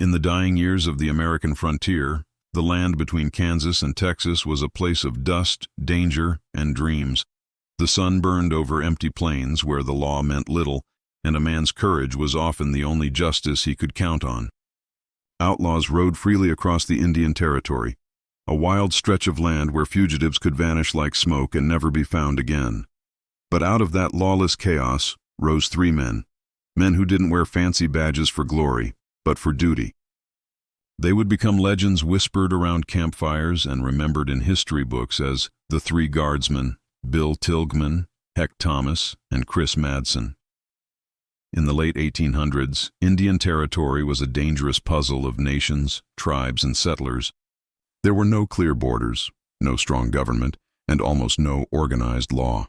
In the dying years of the American frontier, the land between Kansas and Texas was a place of dust, danger, and dreams. The sun burned over empty plains where the law meant little, and a man's courage was often the only justice he could count on. Outlaws rode freely across the Indian Territory, a wild stretch of land where fugitives could vanish like smoke and never be found again. But out of that lawless chaos rose three men who didn't wear fancy badges for glory, but for duty. They would become legends whispered around campfires and remembered in history books as the Three Guardsmen, Bill Tilghman, Heck Thomas, and Chris Madsen. In the late 1800s, Indian Territory was a dangerous puzzle of nations, tribes, and settlers. There were no clear borders, no strong government, and almost no organized law.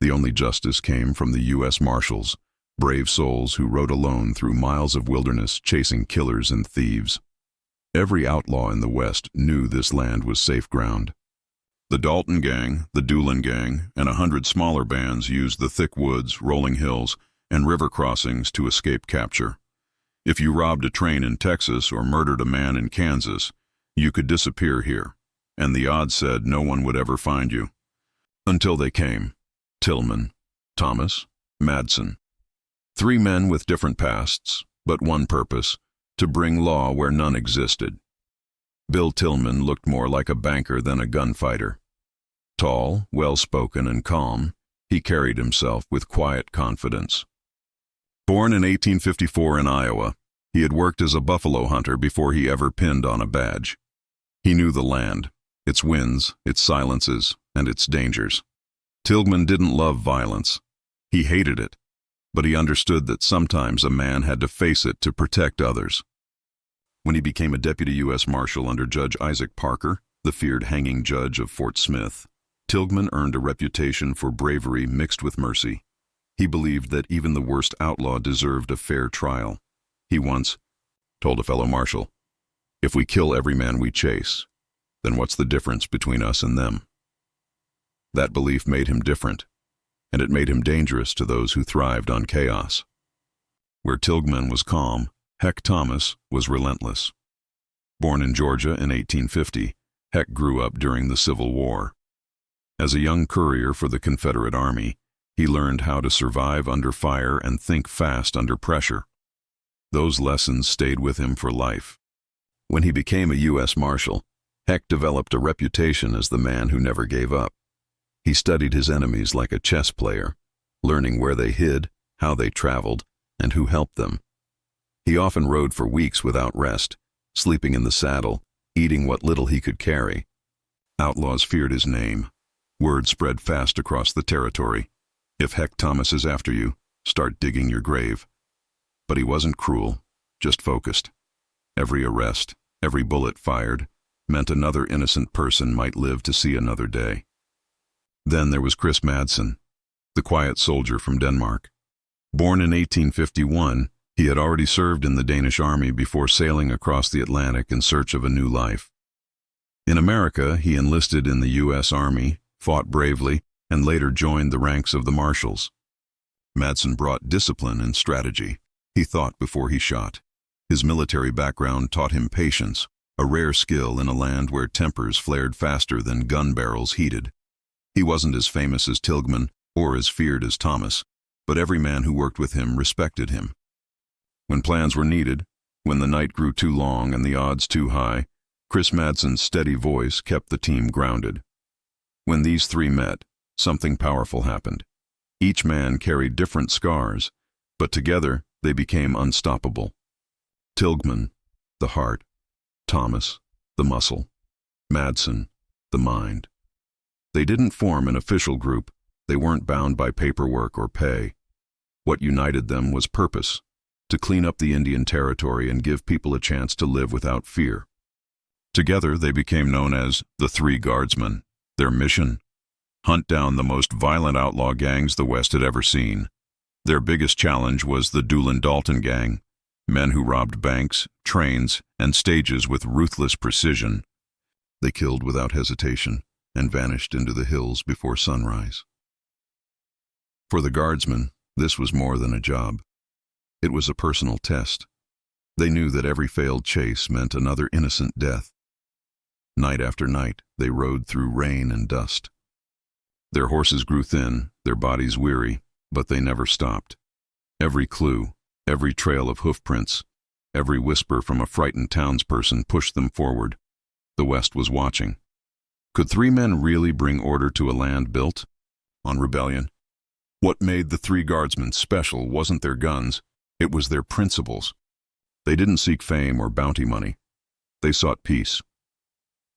The only justice came from the U.S. Marshals, brave souls who rode alone through miles of wilderness chasing killers and thieves. Every outlaw in the West knew this land was safe ground. The Doolin Gang, the Doolin Gang, and 100 smaller bands used the thick woods, rolling hills, and river crossings to escape capture. If you robbed a train in Texas or murdered a man in Kansas, you could disappear here, and the odds said no one would ever find you. Until they came. Tilghman, Thomas, Madsen. Three men with different pasts, but one purpose: to bring law where none existed. Bill Tilghman looked more like a banker than a gunfighter. Tall, well-spoken, and calm, he carried himself with quiet confidence. Born in 1854 in Iowa, he had worked as a buffalo hunter before he ever pinned on a badge. He knew the land, its winds, its silences, and its dangers. Tilghman didn't love violence. He hated it, but he understood that sometimes a man had to face it to protect others. When he became a deputy U.S. Marshal under Judge Isaac Parker, the feared hanging judge of Fort Smith, Tilghman earned a reputation for bravery mixed with mercy. He believed that even the worst outlaw deserved a fair trial. He once told a fellow marshal, "If we kill every man we chase, then what's the difference between us and them?" That belief made him different, and it made him dangerous to those who thrived on chaos. Where Tilghman was calm, Heck Thomas was relentless. Born in Georgia in 1850, Heck grew up during the Civil War. As a young courier for the Confederate Army, he learned how to survive under fire and think fast under pressure. Those lessons stayed with him for life. When he became a U.S. Marshal, Heck developed a reputation as the man who never gave up. He studied his enemies like a chess player, learning where they hid, how they traveled, and who helped them. He often rode for weeks without rest, sleeping in the saddle, eating what little he could carry. Outlaws feared his name. Word spread fast across the territory. If Heck Thomas is after you, start digging your grave. But he wasn't cruel, just focused. Every arrest, every bullet fired, meant another innocent person might live to see another day. Then there was Chris Madsen, the quiet soldier from Denmark. Born in 1851, he had already served in the Danish army before sailing across the Atlantic in search of a new life. In America, he enlisted in the U.S. Army, fought bravely, and later joined the ranks of the Marshals. Madsen brought discipline and strategy. He thought before he shot. His military background taught him patience, a rare skill in a land where tempers flared faster than gun barrels heated. He wasn't as famous as Tilghman or as feared as Thomas, but every man who worked with him respected him. When plans were needed, when the night grew too long and the odds too high, Chris Madsen's steady voice kept the team grounded. When these three met, something powerful happened. Each man carried different scars, but together they became unstoppable. Tilghman, the heart; Thomas, the muscle; Madsen, the mind. They didn't form an official group. They weren't bound by paperwork or pay. What united them was purpose: to clean up the Indian Territory and give people a chance to live without fear. Together they became known as the Three Guardsmen. Their mission: hunt down the most violent outlaw gangs the West had ever seen. Their biggest challenge was the Doolin Gang, men who robbed banks, trains, and stages with ruthless precision. They killed without hesitation and vanished into the hills before sunrise. For the Guardsmen, this was more than a job. It was a personal test. They knew that every failed chase meant another innocent death. Night after night, they rode through rain and dust. Their horses grew thin, their bodies weary, but they never stopped. Every clue, every trail of hoofprints, every whisper from a frightened townsperson pushed them forward. The West was watching. Could three men really bring order to a land built on rebellion? What made the Three Guardsmen special wasn't their guns, it was their principles. They didn't seek fame or bounty money. They sought peace.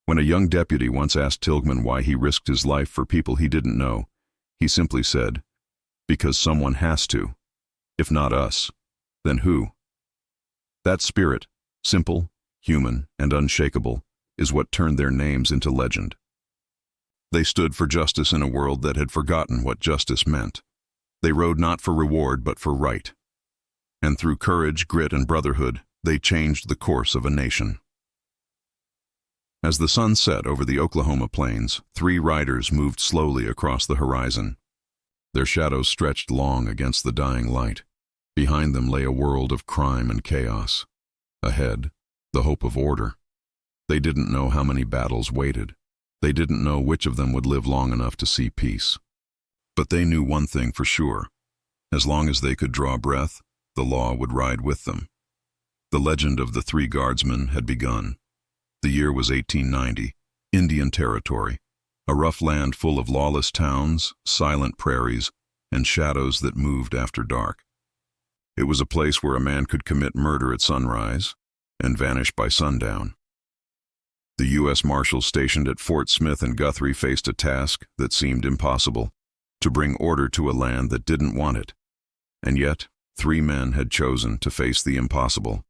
When a young deputy once asked Tilghman why he risked his life for people he didn't know, he simply said, "Because someone has to. If not us, then who?" That spirit, simple, human, and unshakable, is what turned their names into legend. They stood for justice in a world that had forgotten what justice meant. They rode not for reward but for right. And through courage, grit, and brotherhood, they changed the course of a nation. As the sun set over the Oklahoma plains, three riders moved slowly across the horizon. Their shadows stretched long against the dying light. Behind them lay a world of crime and chaos. Ahead, the hope of order. They didn't know how many battles waited. They didn't know which of them would live long enough to see peace. But they knew one thing for sure. As long as they could draw breath, the law would ride with them. The legend of the Three Guardsmen had begun. The year was 1890, Indian Territory, a rough land full of lawless towns, silent prairies, and shadows that moved after dark. It was a place where a man could commit murder at sunrise and vanish by sundown. The U.S. Marshals stationed at Fort Smith and Guthrie faced a task that seemed impossible, to bring order to a land that didn't want it. And yet, three men had chosen to face the impossible.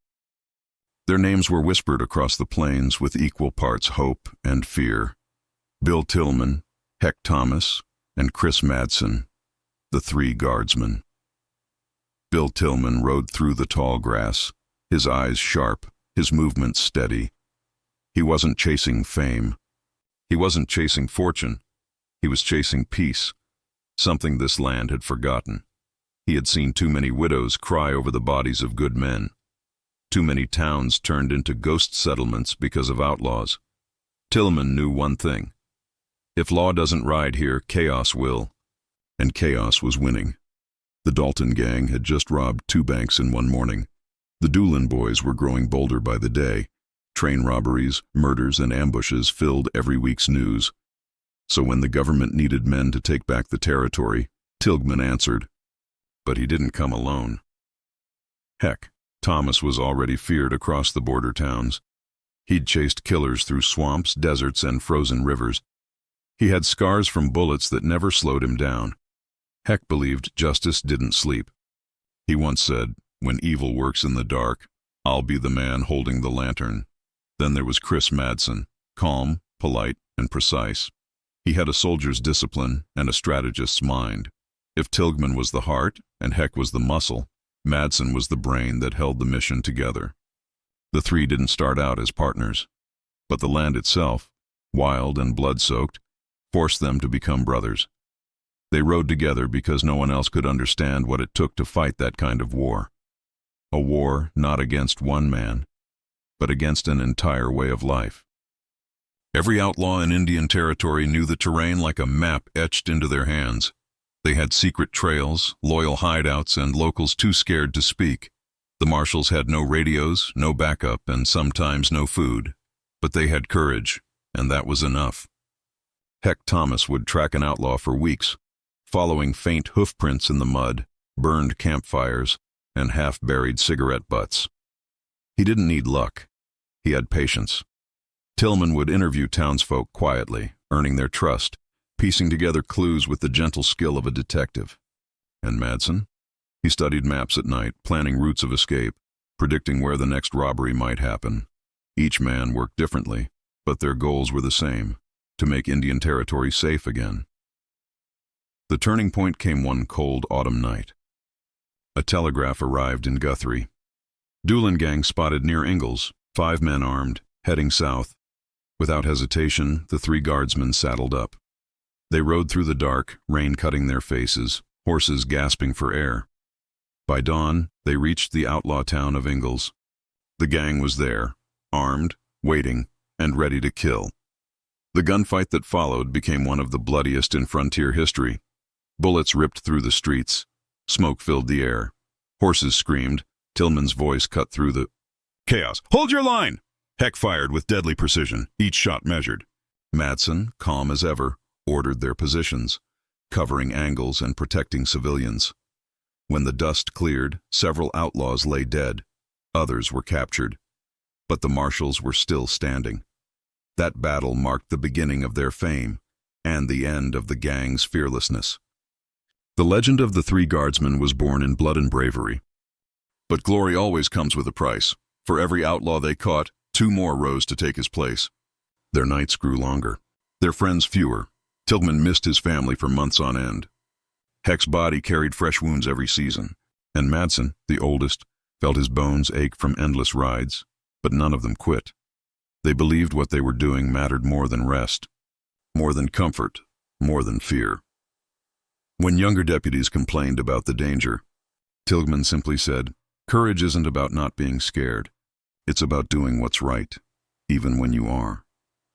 Their names were whispered across the plains with equal parts hope and fear. Bill Tilghman, Heck Thomas, and Chris Madsen, the Three Guardsmen. Bill Tilghman rode through the tall grass, his eyes sharp, his movements steady. He wasn't chasing fame. He wasn't chasing fortune. He was chasing peace, something this land had forgotten. He had seen too many widows cry over the bodies of good men. Too many towns turned into ghost settlements because of outlaws. Tilghman knew one thing. If law doesn't ride here, chaos will. And chaos was winning. The Doolin Gang had just robbed 2 banks in one morning. The Doolin boys were growing bolder by the day. Train robberies, murders, and ambushes filled every week's news. So when the government needed men to take back the territory, Tilghman answered. But he didn't come alone. Heck, Thomas was already feared across the border towns. He'd chased killers through swamps, deserts, and frozen rivers. He had scars from bullets that never slowed him down. Heck believed justice didn't sleep. He once said, "When evil works in the dark, I'll be the man holding the lantern." Then there was Chris Madsen, calm, polite, and precise. He had a soldier's discipline and a strategist's mind. If Tilghman was the heart and Heck was the muscle, Madsen was the brain that held the mission together. The three didn't start out as partners, but the land itself, wild and blood-soaked, forced them to become brothers. They rode together because no one else could understand what it took to fight that kind of war. A war not against one man, but against an entire way of life. Every outlaw in Indian Territory knew the terrain like a map etched into their hands. They had secret trails, loyal hideouts, and locals too scared to speak. The marshals had no radios, no backup, and sometimes no food. But they had courage, and that was enough. Heck Thomas would track an outlaw for weeks, following faint hoofprints in the mud, burned campfires, and half-buried cigarette butts. He didn't need luck. He had patience. Tilghman would interview townsfolk quietly, earning their trust, piecing together clues with the gentle skill of a detective. And Madsen? He studied maps at night, planning routes of escape, predicting where the next robbery might happen. Each man worked differently, but their goals were the same, to make Indian Territory safe again. The turning point came one cold autumn night. A telegraph arrived in Guthrie. Doolin Gang spotted near Ingalls, 5 men armed, heading south. Without hesitation, the Three Guardsmen saddled up. They rode through the dark, rain cutting their faces, horses gasping for air. By dawn, they reached the outlaw town of Ingalls. The gang was there, armed, waiting, and ready to kill. The gunfight that followed became one of the bloodiest in frontier history. Bullets ripped through the streets. Smoke filled the air. Horses screamed. Tilghman's voice cut through the chaos. "Hold your line!" Heck fired with deadly precision, each shot measured. Madsen, calm as ever, ordered their positions, covering angles and protecting civilians. When the dust cleared, several outlaws lay dead. Others were captured. But the marshals were still standing. That battle marked the beginning of their fame and the end of the gang's fearlessness. The legend of the Three Guardsmen was born in blood and bravery. But glory always comes with a price. For every outlaw they caught, 2 more rose to take his place. Their nights grew longer, their friends fewer. Tilghman missed his family for months on end. Heck's body carried fresh wounds every season, and Madsen, the oldest, felt his bones ache from endless rides, but none of them quit. They believed what they were doing mattered more than rest, more than comfort, more than fear. When younger deputies complained about the danger, Tilghman simply said, "Courage isn't about not being scared. It's about doing what's right, even when you are."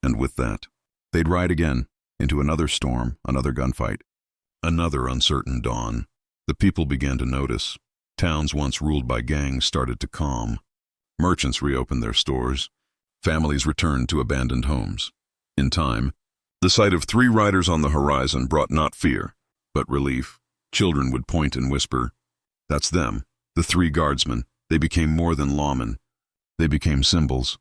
And with that, they'd ride again, into another storm, another gunfight, another uncertain dawn. The people began to notice. Towns once ruled by gangs started to calm. Merchants reopened their stores. Families returned to abandoned homes. In time, the sight of 3 riders on the horizon brought not fear, but relief. Children would point and whisper, "That's them, the 3 Guardsmen." They became more than lawmen. They became symbols,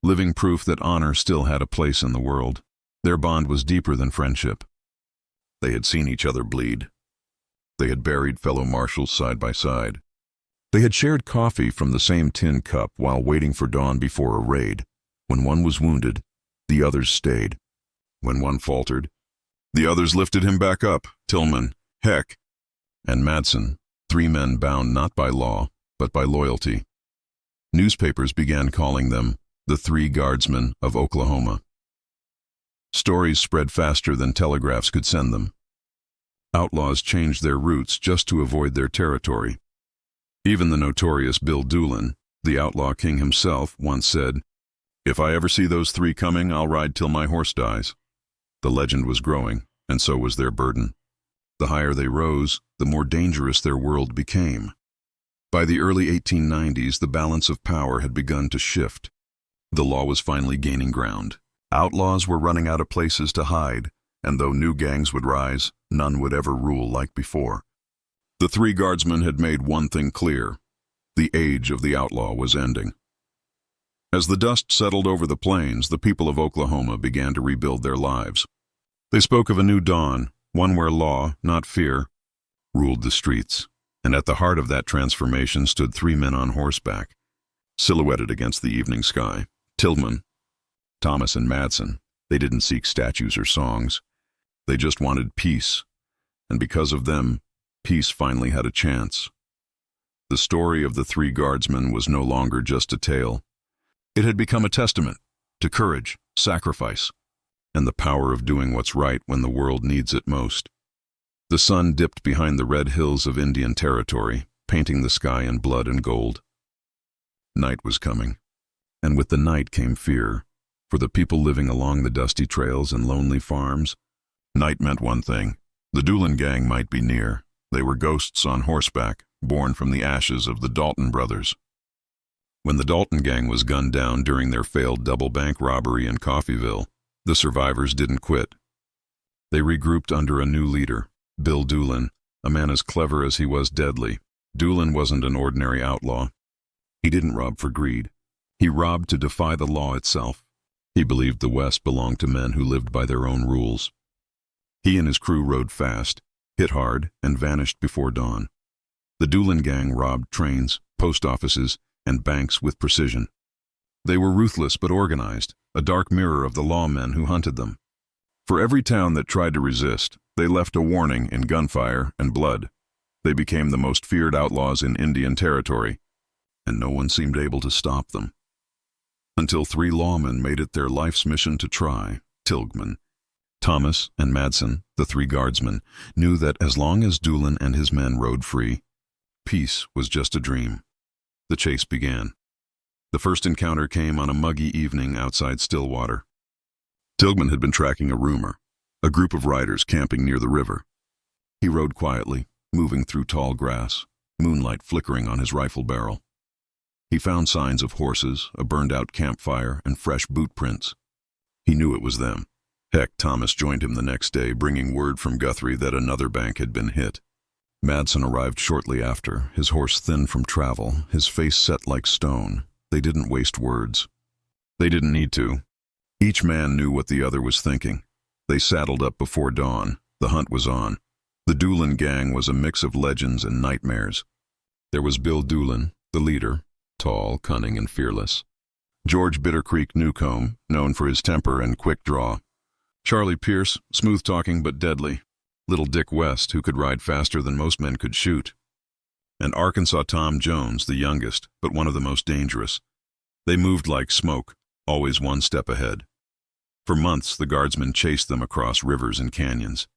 living proof that honor still had a place in the world. Their bond was deeper than friendship. They had seen each other bleed. They had buried fellow marshals side by side. They had shared coffee from the same tin cup while waiting for dawn before a raid. When one was wounded, the others stayed. When one faltered, the others lifted him back up. Tilghman, Heck, and Madsen, 3 men bound not by law, but by loyalty. Newspapers began calling them the Three Guardsmen of Oklahoma. Stories spread faster than telegraphs could send them. Outlaws changed their routes just to avoid their territory. Even the notorious Bill Doolin, the outlaw king himself, once said, "If I ever see those 3 coming, I'll ride till my horse dies." The legend was growing, and so was their burden. The higher they rose, the more dangerous their world became. By the early 1890s, the balance of power had begun to shift. The law was finally gaining ground. Outlaws were running out of places to hide, and though new gangs would rise, none would ever rule like before. The Three Guardsmen had made one thing clear: the age of the outlaw was ending. As the dust settled over the plains, the people of Oklahoma began to rebuild their lives. They spoke of a new dawn, one where law, not fear, ruled the streets. And at the heart of that transformation stood 3 men on horseback, silhouetted against the evening sky. Tilghman, Thomas, and Madsen. They didn't seek statues or songs. They just wanted peace. And because of them, peace finally had a chance. The story of the Three Guardsmen was no longer just a tale. It had become a testament to courage, sacrifice, and the power of doing what's right when the world needs it most. The sun dipped behind the red hills of Indian Territory, painting the sky in blood and gold. Night was coming, and with the night came fear. For the people living along the dusty trails and lonely farms, night meant one thing: the Doolin Gang might be near. They were ghosts on horseback, born from the ashes of the Dalton brothers. When the Dalton Gang was gunned down during their failed double bank robbery in Coffeyville, the survivors didn't quit. They regrouped under a new leader, Bill Doolin, a man as clever as he was deadly. Doolin wasn't an ordinary outlaw. He didn't rob for greed. He robbed to defy the law itself. He believed the West belonged to men who lived by their own rules. He and his crew rode fast, hit hard, and vanished before dawn. The Doolin Gang robbed trains, post offices, and banks with precision. They were ruthless but organized, a dark mirror of the lawmen who hunted them. For every town that tried to resist, they left a warning in gunfire and blood. They became the most feared outlaws in Indian Territory, and no one seemed able to stop them. Until 3 lawmen made it their life's mission to try. Tilghman, Thomas, and Madsen, the Three Guardsmen, knew that as long as Doolin and his men rode free, peace was just a dream. The chase began. The first encounter came on a muggy evening outside Stillwater. Tilghman had been tracking a rumor, a group of riders camping near the river. He rode quietly, moving through tall grass, moonlight flickering on his rifle barrel. He found signs of horses, a burned-out campfire, and fresh boot prints. He knew it was them. Heck, Thomas joined him the next day, bringing word from Guthrie that another bank had been hit. Madsen arrived shortly after, his horse thin from travel, his face set like stone. They didn't waste words. They didn't need to. Each man knew what the other was thinking. They saddled up before dawn. The hunt was on. The Doolin Gang was a mix of legends and nightmares. There was Bill Doolin, the leader, tall, cunning, and fearless. George Bittercreek Newcomb, known for his temper and quick draw. Charlie Pierce, smooth-talking but deadly. Little Dick West, who could ride faster than most men could shoot. And Arkansas Tom Jones, the youngest, but one of the most dangerous. They moved like smoke, always one step ahead. For months, the guardsmen chased them across rivers and canyons.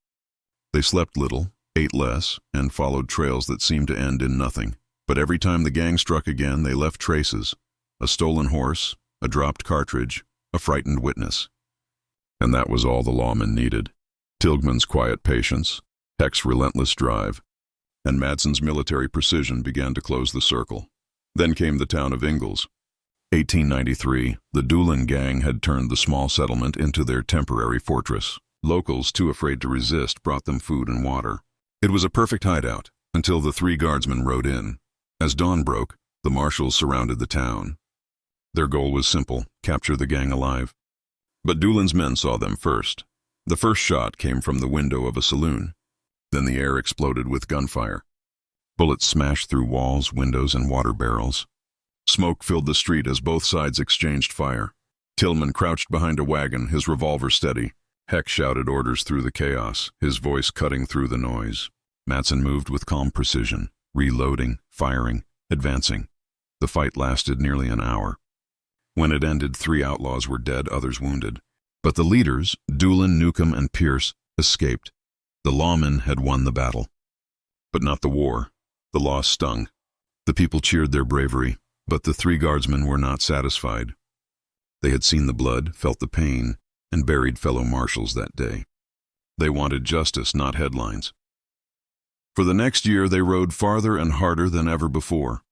They slept little, ate less, and followed trails that seemed to end in nothing. But every time the gang struck again, they left traces. A stolen horse, a dropped cartridge, a frightened witness. And that was all the lawmen needed. Tilghman's quiet patience, Heck's relentless drive, and Madsen's military precision began to close the circle. Then came the town of Ingalls. 1893, the Doolin Gang had turned the small settlement into their temporary fortress. Locals, too afraid to resist, brought them food and water. It was a perfect hideout, until the Three Guardsmen rode in. As dawn broke, the marshals surrounded the town. Their goal was simple: capture the gang alive. But Doolin's men saw them first. The first shot came from the window of a saloon. Then the air exploded with gunfire. Bullets smashed through walls, windows, and water barrels. Smoke filled the street as both sides exchanged fire. Tilghman crouched behind a wagon, his revolver steady. Heck shouted orders through the chaos, his voice cutting through the noise. Madsen moved with calm precision, reloading, firing, advancing. The fight lasted nearly an hour. When it ended, 3 outlaws were dead, others wounded. But the leaders, Doolin, Newcomb, and Pierce, escaped. The lawmen had won the battle. But not the war. The loss stung. The people cheered their bravery, but the Three Guardsmen were not satisfied. They had seen the blood, felt the pain, and buried fellow marshals that day. They wanted justice, not headlines. For the next year, they rode farther and harder than ever before.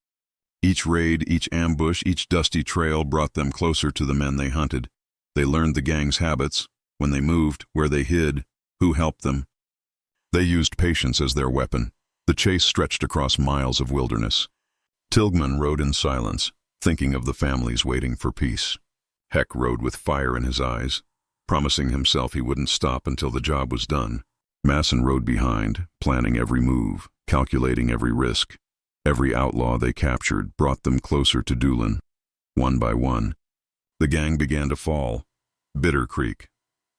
Each raid, each ambush, each dusty trail brought them closer to the men they hunted. They learned the gang's habits, when they moved, where they hid, who helped them. They used patience as their weapon. The chase stretched across miles of wilderness. Tilghman rode in silence, thinking of the families waiting for peace. Heck rode with fire in his eyes, promising himself he wouldn't stop until the job was done. Madsen rode behind, planning every move, calculating every risk. Every outlaw they captured brought them closer to Doolin. One by one, the gang began to fall. Bitter Creek.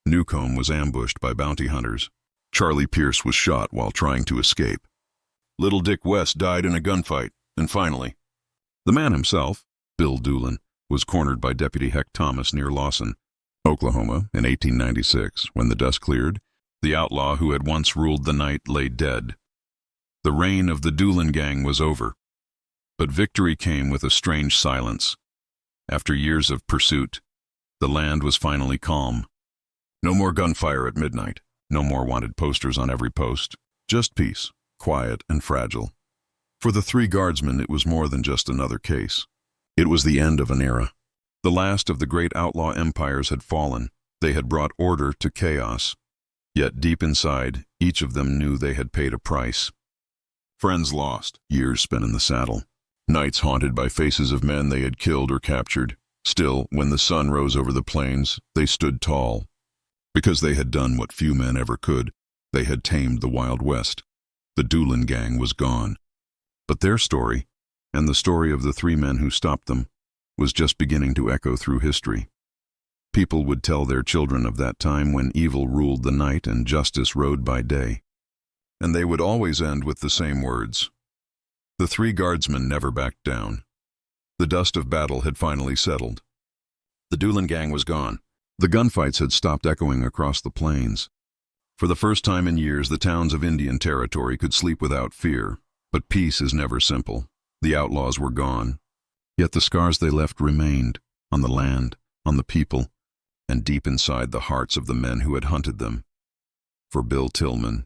Newcomb was ambushed by bounty hunters. Charlie Pierce was shot while trying to escape. Little Dick West died in a gunfight. And finally, the man himself, Bill Doolin, was cornered by Deputy Heck Thomas near Lawson, Oklahoma, in 1896. When the dust cleared, the outlaw who had once ruled the night lay dead. The reign of the Doolin Gang was over. But victory came with a strange silence. After years of pursuit, the land was finally calm. No more gunfire at midnight. No more wanted posters on every post. Just peace, quiet and fragile. For the Three Guardsmen, it was more than just another case. It was the end of an era. The last of the great outlaw empires had fallen. They had brought order to chaos. Yet deep inside, each of them knew they had paid a price. Friends lost, years spent in the saddle. Nights haunted by faces of men they had killed or captured. Still, when the sun rose over the plains, they stood tall. Because they had done what few men ever could, they had tamed the Wild West. The Doolin Gang was gone. But their story, and the story of the 3 men who stopped them, was just beginning to echo through history. People would tell their children of that time when evil ruled the night and justice rode by day. And they would always end with the same words. The Three Guardsmen never backed down. The dust of battle had finally settled. The Doolin Gang was gone. The gunfights had stopped echoing across the plains. For the first time in years, the towns of Indian Territory could sleep without fear. But peace is never simple. The outlaws were gone. Yet the scars they left remained, on the land, on the people, and deep inside the hearts of the men who had hunted them. For Bill Tilghman,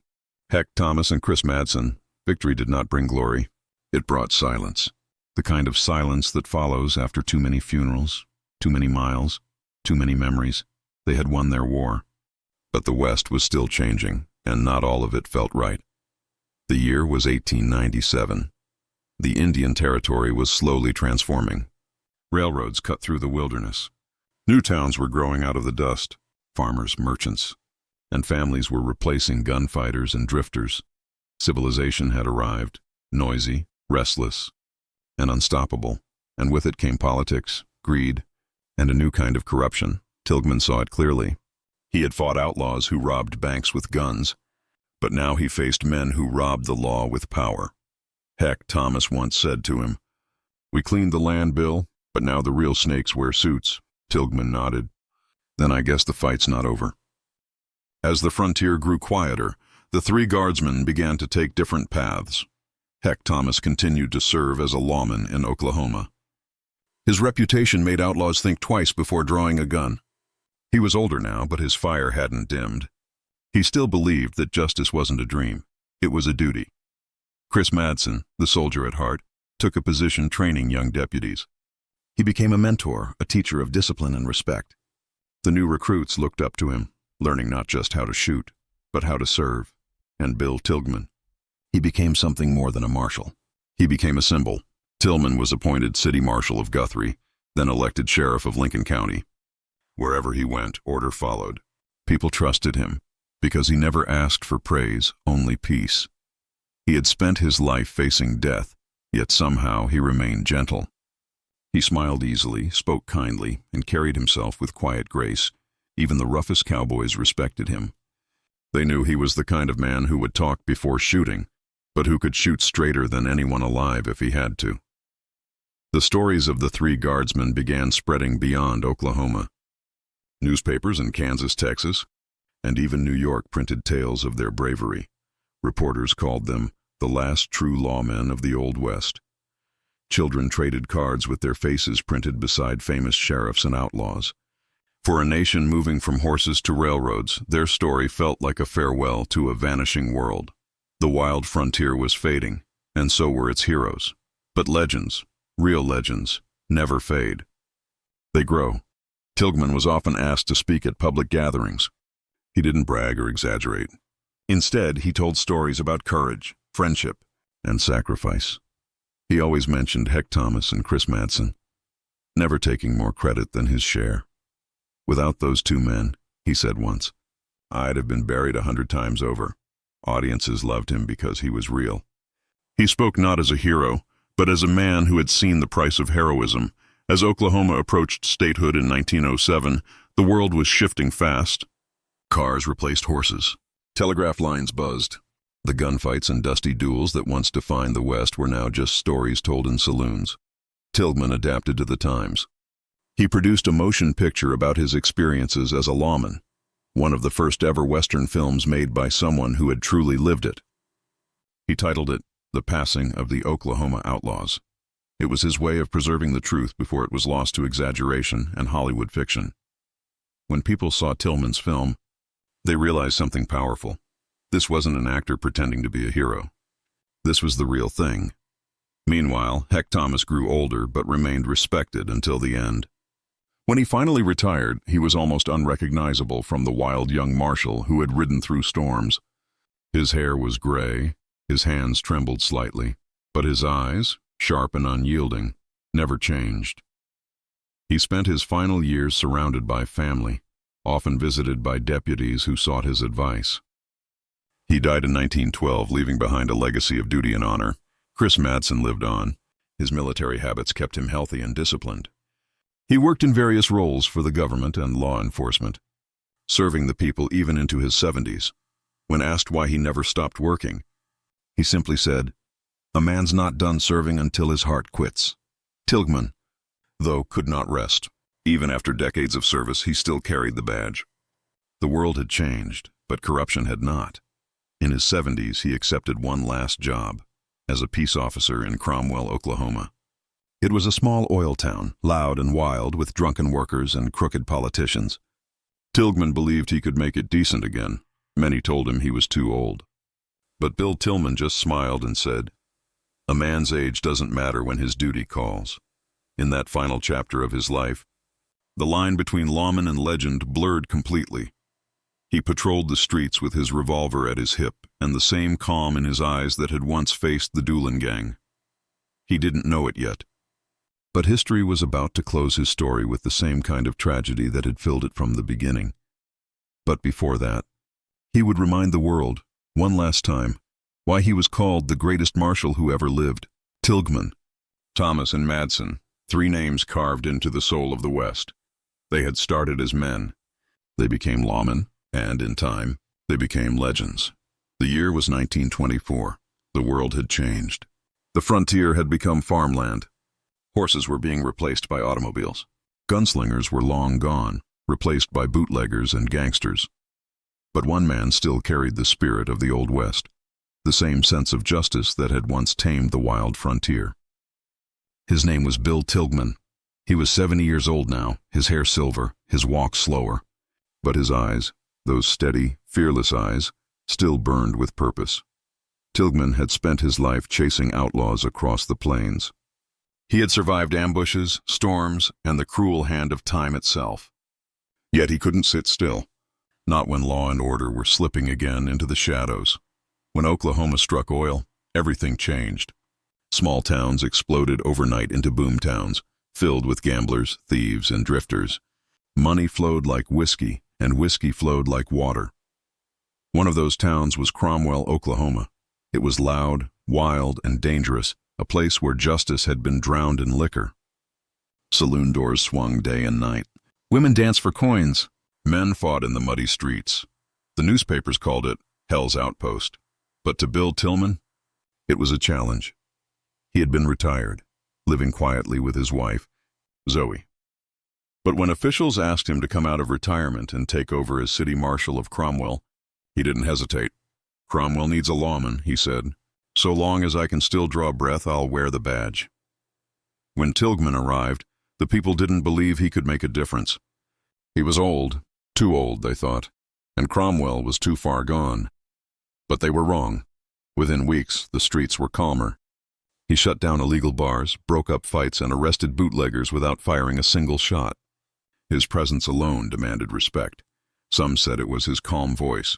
Heck Thomas, and Chris Madsen, victory did not bring glory. It brought silence. The kind of silence that follows after too many funerals, too many miles, too many memories. They had won their war. But the West was still changing, and not all of it felt right. The year was 1897. The Indian Territory was slowly transforming. Railroads cut through the wilderness. New towns were growing out of the dust, farmers, merchants, and families were replacing gunfighters and drifters. Civilization had arrived, noisy, restless, and unstoppable, and with it came politics, greed, and a new kind of corruption. Tilghman saw it clearly. He had fought outlaws who robbed banks with guns, but now he faced men who robbed the law with power. Heck Thomas once said to him, "We cleaned the land, Bill, but now the real snakes wear suits." Tilghman nodded. "Then I guess the fight's not over." As the frontier grew quieter, the Three Guardsmen began to take different paths. Heck Thomas continued to serve as a lawman in Oklahoma. His reputation made outlaws think twice before drawing a gun. He was older now, but his fire hadn't dimmed. He still believed that justice wasn't a dream, it was a duty. Chris Madsen, the soldier at heart, took a position training young deputies. He became a mentor, a teacher of discipline and respect. The new recruits looked up to him, learning not just how to shoot, but how to serve. And Bill Tilghman. He became something more than a marshal. He became a symbol. Tilghman was appointed city marshal of Guthrie, then elected sheriff of Lincoln County. Wherever he went, order followed. People trusted him, because he never asked for praise, only peace. He had spent his life facing death, yet somehow he remained gentle. He smiled easily, spoke kindly, and carried himself with quiet grace. Even the roughest cowboys respected him. They knew he was the kind of man who would talk before shooting, but who could shoot straighter than anyone alive if he had to. The stories of the Three Guardsmen began spreading beyond Oklahoma. Newspapers in Kansas, Texas, and even New York printed tales of their bravery. Reporters called them the last true lawmen of the Old West. Children traded cards with their faces printed beside famous sheriffs and outlaws. For a nation moving from horses to railroads, their story felt like a farewell to a vanishing world. The wild frontier was fading, and so were its heroes. But legends, real legends, never fade. They grow. Tilghman was often asked to speak at public gatherings. He didn't brag or exaggerate. Instead, he told stories about courage, friendship, and sacrifice. He always mentioned Heck Thomas and Chris Madsen, never taking more credit than his share. "Without those two men," he said once, "I'd have been buried 100 times over." Audiences loved him because he was real. He spoke not as a hero, but as a man who had seen the price of heroism. As Oklahoma approached statehood in 1907, the world was shifting fast. Cars replaced horses. Telegraph lines buzzed. The gunfights and dusty duels that once defined the West were now just stories told in saloons. Tilghman adapted to the times. He produced a motion picture about his experiences as a lawman, one of the first ever Western films made by someone who had truly lived it. He titled it The Passing of the Oklahoma Outlaws. It was his way of preserving the truth before it was lost to exaggeration and Hollywood fiction. When people saw Tilghman's film, they realized something powerful. This wasn't an actor pretending to be a hero. This was the real thing. Meanwhile, Heck Thomas grew older but remained respected until the end. When he finally retired, he was almost unrecognizable from the wild young marshal who had ridden through storms. His hair was gray, his hands trembled slightly, but his eyes, sharp and unyielding, never changed. He spent his final years surrounded by family, often visited by deputies who sought his advice. He died in 1912, leaving behind a legacy of duty and honor. Chris Madsen lived on. His military habits kept him healthy and disciplined. He worked in various roles for the government and law enforcement, serving the people even into his 70s. When asked why he never stopped working, he simply said, "A man's not done serving until his heart quits." Tilghman, though, could not rest. Even after decades of service, he still carried the badge. The world had changed, but corruption had not. In his 70s, he accepted one last job, as a peace officer in Cromwell, Oklahoma. It was a small oil town, loud and wild, with drunken workers and crooked politicians. Tilghman believed he could make it decent again. Many told him he was too old. But Bill Tilghman just smiled and said, "A man's age doesn't matter when his duty calls." In that final chapter of his life, the line between lawman and legend blurred completely. He patrolled the streets with his revolver at his hip and the same calm in his eyes that had once faced the Doolin Gang. He didn't know it yet. But history was about to close his story with the same kind of tragedy that had filled it from the beginning. But before that, he would remind the world, one last time, why he was called the greatest marshal who ever lived. Tilghman, Thomas and Madsen, three names carved into the soul of the West. They had started as men. They became lawmen, and in time, they became legends. The year was 1924. The world had changed. The frontier had become farmland. Horses were being replaced by automobiles. Gunslingers were long gone, replaced by bootleggers and gangsters. But one man still carried the spirit of the Old West, the same sense of justice that had once tamed the wild frontier. His name was Bill Tilghman. He was 70 years old now, his hair silver, his walk slower. But his eyes, those steady, fearless eyes, still burned with purpose. Tilghman had spent his life chasing outlaws across the plains. He had survived ambushes, storms, and the cruel hand of time itself. Yet he couldn't sit still, not when law and order were slipping again into the shadows. When Oklahoma struck oil, everything changed. Small towns exploded overnight into boom towns, filled with gamblers, thieves, and drifters. Money flowed like whiskey, and whiskey flowed like water. One of those towns was Cromwell, Oklahoma. It was loud, wild, and dangerous, a place where justice had been drowned in liquor. Saloon doors swung day and night. Women danced for coins. Men fought in the muddy streets. The newspapers called it Hell's Outpost. But to Bill Tilghman, it was a challenge. He had been retired, living quietly with his wife, Zoe. But when officials asked him to come out of retirement and take over as city marshal of Cromwell, he didn't hesitate. "Cromwell needs a lawman," he said. "So long as I can still draw breath, I'll wear the badge." When Tilghman arrived, the people didn't believe he could make a difference. He was old, too old, they thought, and Cromwell was too far gone. But they were wrong. Within weeks, the streets were calmer. He shut down illegal bars, broke up fights, and arrested bootleggers without firing a single shot. His presence alone demanded respect. Some said it was his calm voice.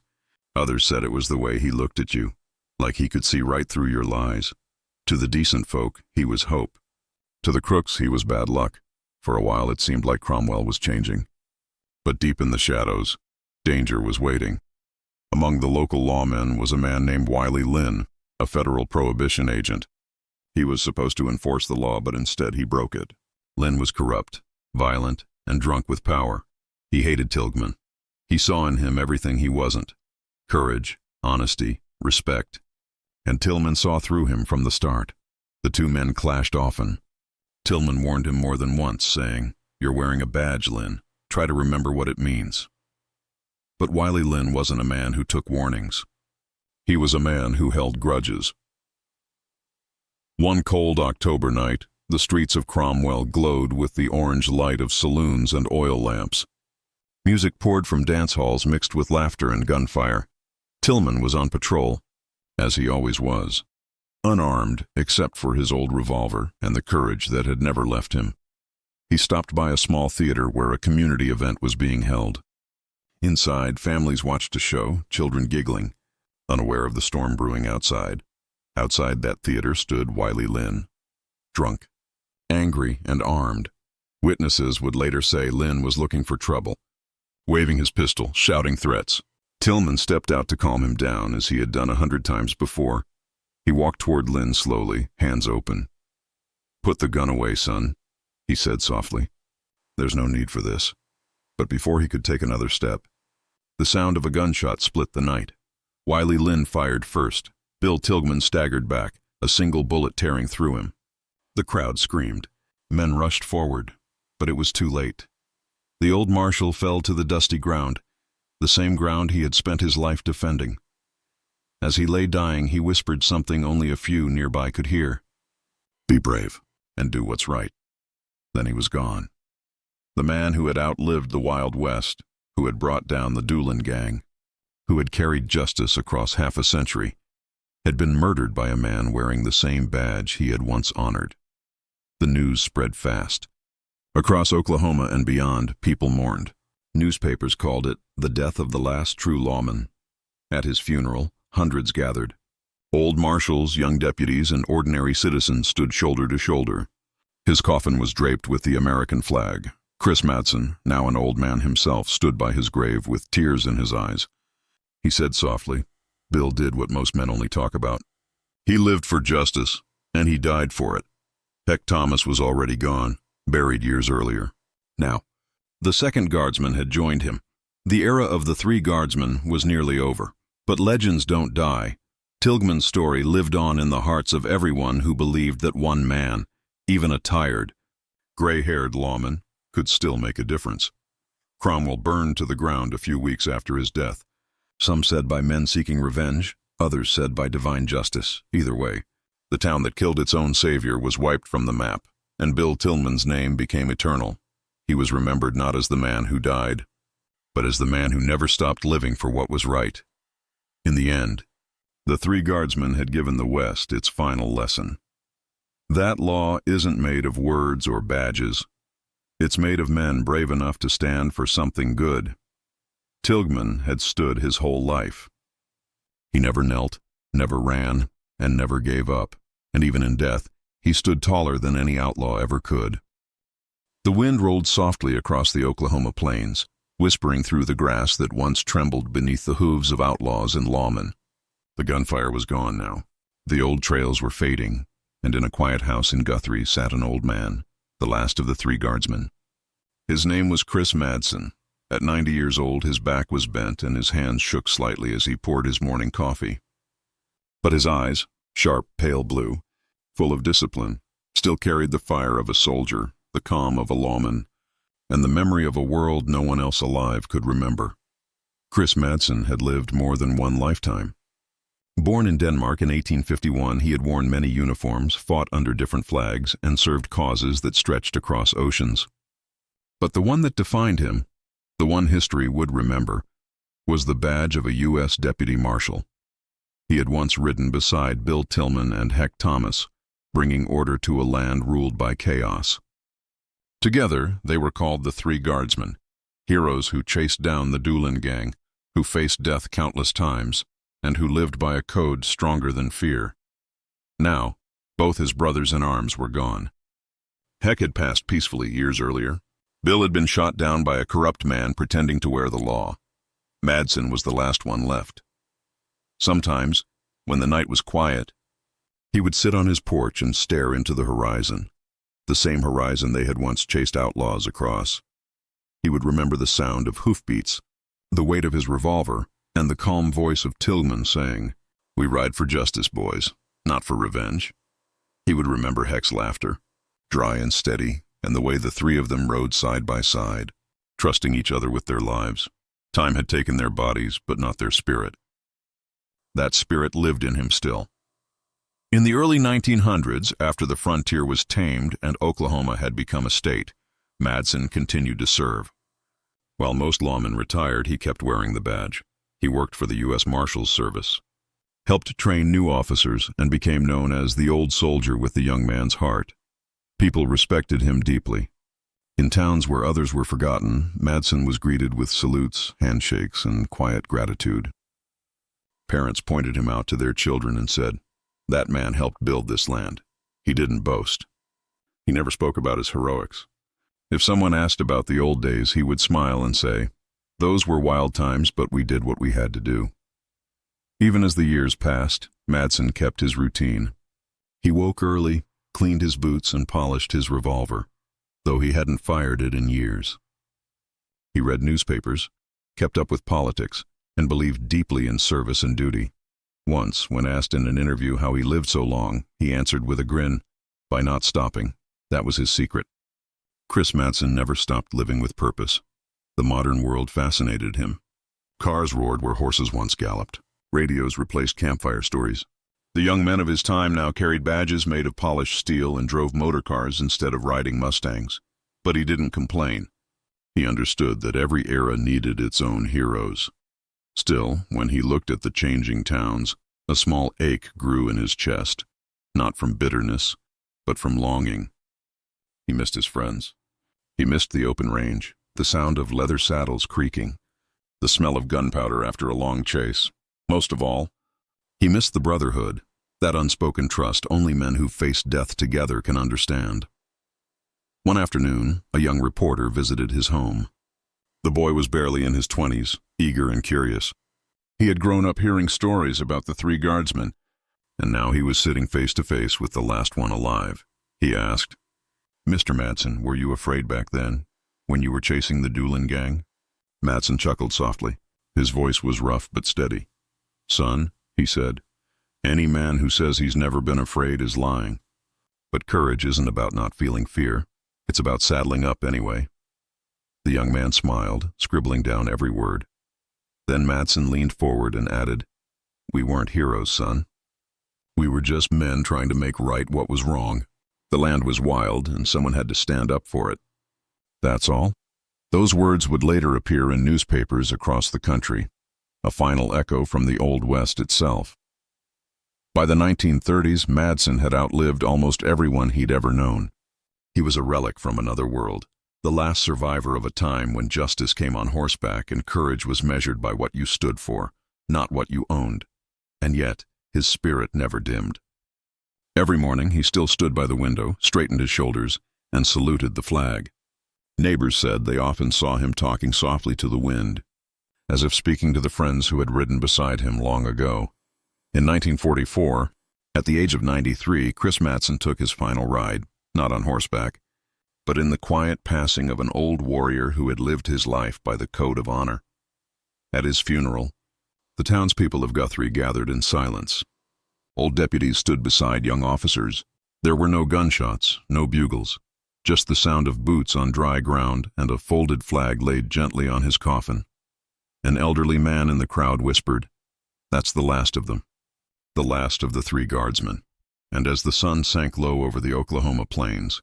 Others said it was the way he looked at you, like he could see right through your lies. To the decent folk, he was hope. To the crooks, he was bad luck. For a while, it seemed like Cromwell was changing. But deep in the shadows, danger was waiting. Among the local lawmen was a man named Wiley Lynn, a federal prohibition agent. He was supposed to enforce the law, but instead he broke it. Lynn was corrupt, violent, and drunk with power. He hated Tilghman. He saw in him everything he wasn't: courage, honesty, respect. And Tilghman saw through him from the start. The two men clashed often. Tilghman warned him more than once, saying, "You're wearing a badge, Lynn. Try to remember what it means." But Wiley Lynn wasn't a man who took warnings. He was a man who held grudges. One cold October night, the streets of Cromwell glowed with the orange light of saloons and oil lamps. Music poured from dance halls mixed with laughter and gunfire. Tilghman was on patrol, as he always was, unarmed except for his old revolver and the courage that had never left him. He stopped by a small theater where a community event was being held. Inside, families watched a show, children giggling, unaware of the storm brewing outside. Outside that theater stood Wiley Lynn, drunk, angry, and armed. Witnesses would later say Lynn was looking for trouble, waving his pistol, shouting threats. Tilghman stepped out to calm him down, as he had done 100 times before. He walked toward Lynn slowly, hands open. "Put the gun away, son," he said softly. "There's no need for this." But before he could take another step, the sound of a gunshot split the night. Wiley Lynn fired first. Bill Tilghman staggered back, a single bullet tearing through him. The crowd screamed. Men rushed forward, but it was too late. The old marshal fell to the dusty ground, the same ground he had spent his life defending. As he lay dying, he whispered something only a few nearby could hear. "Be brave, and do what's right. Then he was gone. The man who had outlived the Wild West, who had brought down the Doolin Gang, who had carried justice across half a century, had been murdered by a man wearing the same badge he had once honored. The news spread fast. Across Oklahoma and beyond, people mourned. Newspapers called it the death of the last true lawman. At his funeral, hundreds gathered. Old marshals, young deputies, and ordinary citizens stood shoulder to shoulder. His coffin was draped with the American flag. Chris Madsen, now an old man himself, stood by his grave with tears in his eyes. He said softly, "Bill did what most men only talk about. He lived for justice, and he died for it." Heck Thomas was already gone, buried years earlier. Now, the second guardsman had joined him. The era of the Three Guardsmen was nearly over. But legends don't die. Tilghman's story lived on in the hearts of everyone who believed that one man, even a tired, gray-haired lawman, could still make a difference. Cromwell burned to the ground a few weeks after his death. Some said by men seeking revenge, others said by divine justice. Either way, the town that killed its own savior was wiped from the map, and Bill Tilghman's name became eternal. He was remembered not as the man who died, but as the man who never stopped living for what was right. In the end, the Three Guardsmen had given the West its final lesson. That law isn't made of words or badges. It's made of men brave enough to stand for something good. Tilghman had stood his whole life. He never knelt, never ran, and never gave up, and even in death, he stood taller than any outlaw ever could. The wind rolled softly across the Oklahoma plains, whispering through the grass that once trembled beneath the hooves of outlaws and lawmen. The gunfire was gone now. The old trails were fading, and in a quiet house in Guthrie sat an old man, the last of the Three Guardsmen. His name was Chris Madsen. At 90 years old, his back was bent and his hands shook slightly as he poured his morning coffee. But his eyes, sharp, pale blue, full of discipline, still carried the fire of a soldier, the calm of a lawman, and the memory of a world no one else alive could remember. Chris Madsen had lived more than one lifetime. Born in Denmark in 1851, he had worn many uniforms, fought under different flags, and served causes that stretched across oceans. But the one that defined him, the one history would remember, was the badge of a U.S. deputy marshal. He had once ridden beside Bill Tilghman and Heck Thomas, bringing order to a land ruled by chaos. Together, they were called the Three Guardsmen, heroes who chased down the Doolin Gang, who faced death countless times, and who lived by a code stronger than fear. Now, both his brothers in arms were gone. Heck had passed peacefully years earlier. Bill had been shot down by a corrupt man pretending to wear the law. Madsen was the last one left. Sometimes, when the night was quiet, he would sit on his porch and stare into the horizon, the same horizon they had once chased outlaws across. He would remember the sound of hoofbeats, the weight of his revolver, and the calm voice of Tilghman saying, "We ride for justice, boys, not for revenge." He would remember Heck's laughter, dry and steady, and the way the three of them rode side by side, trusting each other with their lives. Time had taken their bodies, but not their spirit. That spirit lived in him still. In the early 1900s, after the frontier was tamed and Oklahoma had become a state, Madsen continued to serve. While most lawmen retired, he kept wearing the badge. He worked for the U.S. Marshals Service, helped train new officers, and became known as the old soldier with the young man's heart. People respected him deeply. In towns where others were forgotten, Madsen was greeted with salutes, handshakes, and quiet gratitude. Parents pointed him out to their children and said, "That man helped build this land." He didn't boast. He never spoke about his heroics. If someone asked about the old days, he would smile and say, "Those were wild times, but we did what we had to do." Even as the years passed, Madsen kept his routine. He woke early, cleaned his boots, and polished his revolver, though he hadn't fired it in years. He read newspapers, kept up with politics, and believed deeply in service and duty. Once, when asked in an interview how he lived so long, he answered with a grin, by not stopping. That was his secret. Chris Madsen never stopped living with purpose. The modern world fascinated him. Cars roared where horses once galloped. Radios replaced campfire stories. The young men of his time now carried badges made of polished steel and drove motor cars instead of riding Mustangs. But he didn't complain. He understood that every era needed its own heroes. Still, when he looked at the changing towns, a small ache grew in his chest, not from bitterness, but from longing. He missed his friends. He missed the open range, the sound of leather saddles creaking, the smell of gunpowder after a long chase. Most of all, he missed the brotherhood, that unspoken trust only men who face death together can understand. One afternoon, a young reporter visited his home. The boy was barely in his 20s, eager and curious. He had grown up hearing stories about the Three Guardsmen, and now he was sitting face to face with the last one alive. He asked, "Mr. Madsen, were you afraid back then, when you were chasing the Doolin Gang?" Madsen chuckled softly. His voice was rough but steady. "Son," he said, "any man who says he's never been afraid is lying. But courage isn't about not feeling fear. It's about saddling up anyway." The young man smiled, scribbling down every word. Then Madsen leaned forward and added, "We weren't heroes, son. We were just men trying to make right what was wrong. The land was wild, and someone had to stand up for it. That's all." Those words would later appear in newspapers across the country, a final echo from the Old West itself. By the 1930s, Madsen had outlived almost everyone he'd ever known. He was a relic from another world, the last survivor of a time when justice came on horseback and courage was measured by what you stood for, not what you owned. And yet, his spirit never dimmed. Every morning, he still stood by the window, straightened his shoulders, and saluted the flag. Neighbors said they often saw him talking softly to the wind, as if speaking to the friends who had ridden beside him long ago. In 1944, at the age of 93, Chris Madsen took his final ride, not on horseback, but in the quiet passing of an old warrior who had lived his life by the code of honor. At his funeral, the townspeople of Guthrie gathered in silence. Old deputies stood beside young officers. There were no gunshots, no bugles, just the sound of boots on dry ground and a folded flag laid gently on his coffin. An elderly man in the crowd whispered, "That's the last of them, the last of the Three Guardsmen." And as the sun sank low over the Oklahoma plains,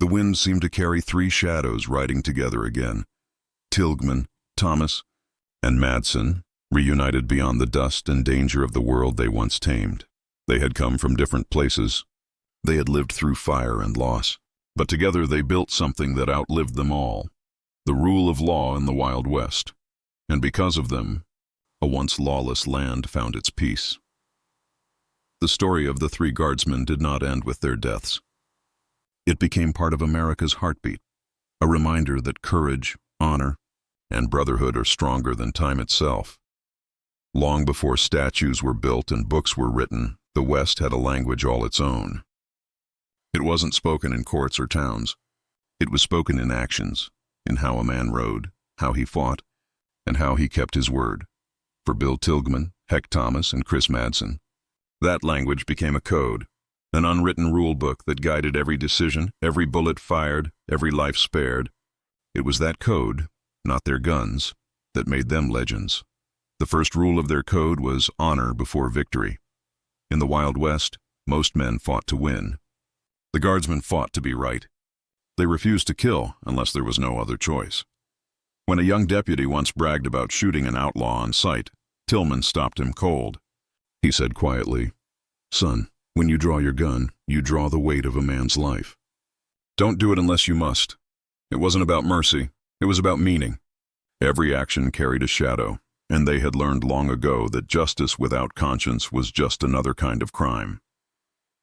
the wind seemed to carry three shadows riding together again: Tilghman, Thomas, and Madsen, reunited beyond the dust and danger of the world they once tamed. They had come from different places. They had lived through fire and loss. But together they built something that outlived them all: the rule of law in the Wild West. And because of them, a once lawless land found its peace. The story of the Three Guardsmen did not end with their deaths. It became part of America's heartbeat, a reminder that courage, honor, and brotherhood are stronger than time itself. Long before statues were built and books were written, the West had a language all its own. It wasn't spoken in courts or towns. It was spoken in actions, in how a man rode, how he fought, and how he kept his word. For Bill Tilghman, Heck Thomas, and Chris Madsen, that language became a code, an unwritten rule book that guided every decision, every bullet fired, every life spared. It was that code, not their guns, that made them legends. The first rule of their code was honor before victory. In the Wild West, most men fought to win. The Guardsmen fought to be right. They refused to kill unless there was no other choice. When a young deputy once bragged about shooting an outlaw on sight, Tilghman stopped him cold. He said quietly, "Son, when you draw your gun, you draw the weight of a man's life. Don't do it unless you must." It wasn't about mercy, it was about meaning. Every action carried a shadow, and they had learned long ago that justice without conscience was just another kind of crime.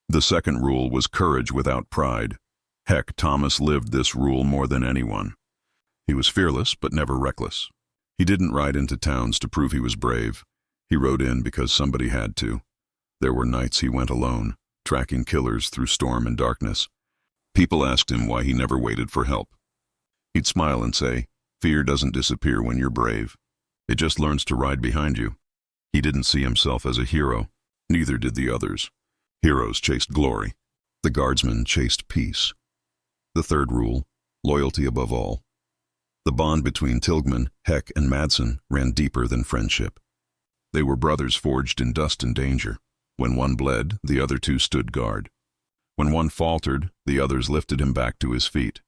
The second rule was courage without pride. Heck Thomas lived this rule more than anyone. He was fearless, but never reckless. He didn't ride into towns to prove he was brave. He rode in because somebody had to. There were nights he went alone, tracking killers through storm and darkness. People asked him why he never waited for help. He'd smile and say, "Fear doesn't disappear when you're brave. It just learns to ride behind you." He didn't see himself as a hero. Neither did the others. Heroes chased glory. The Guardsmen chased peace. The third rule, loyalty above all. The bond between Tilghman, Heck, and Madsen ran deeper than friendship. They were brothers forged in dust and danger. When one bled, the other two stood guard. When one faltered, the others lifted him back to his feet.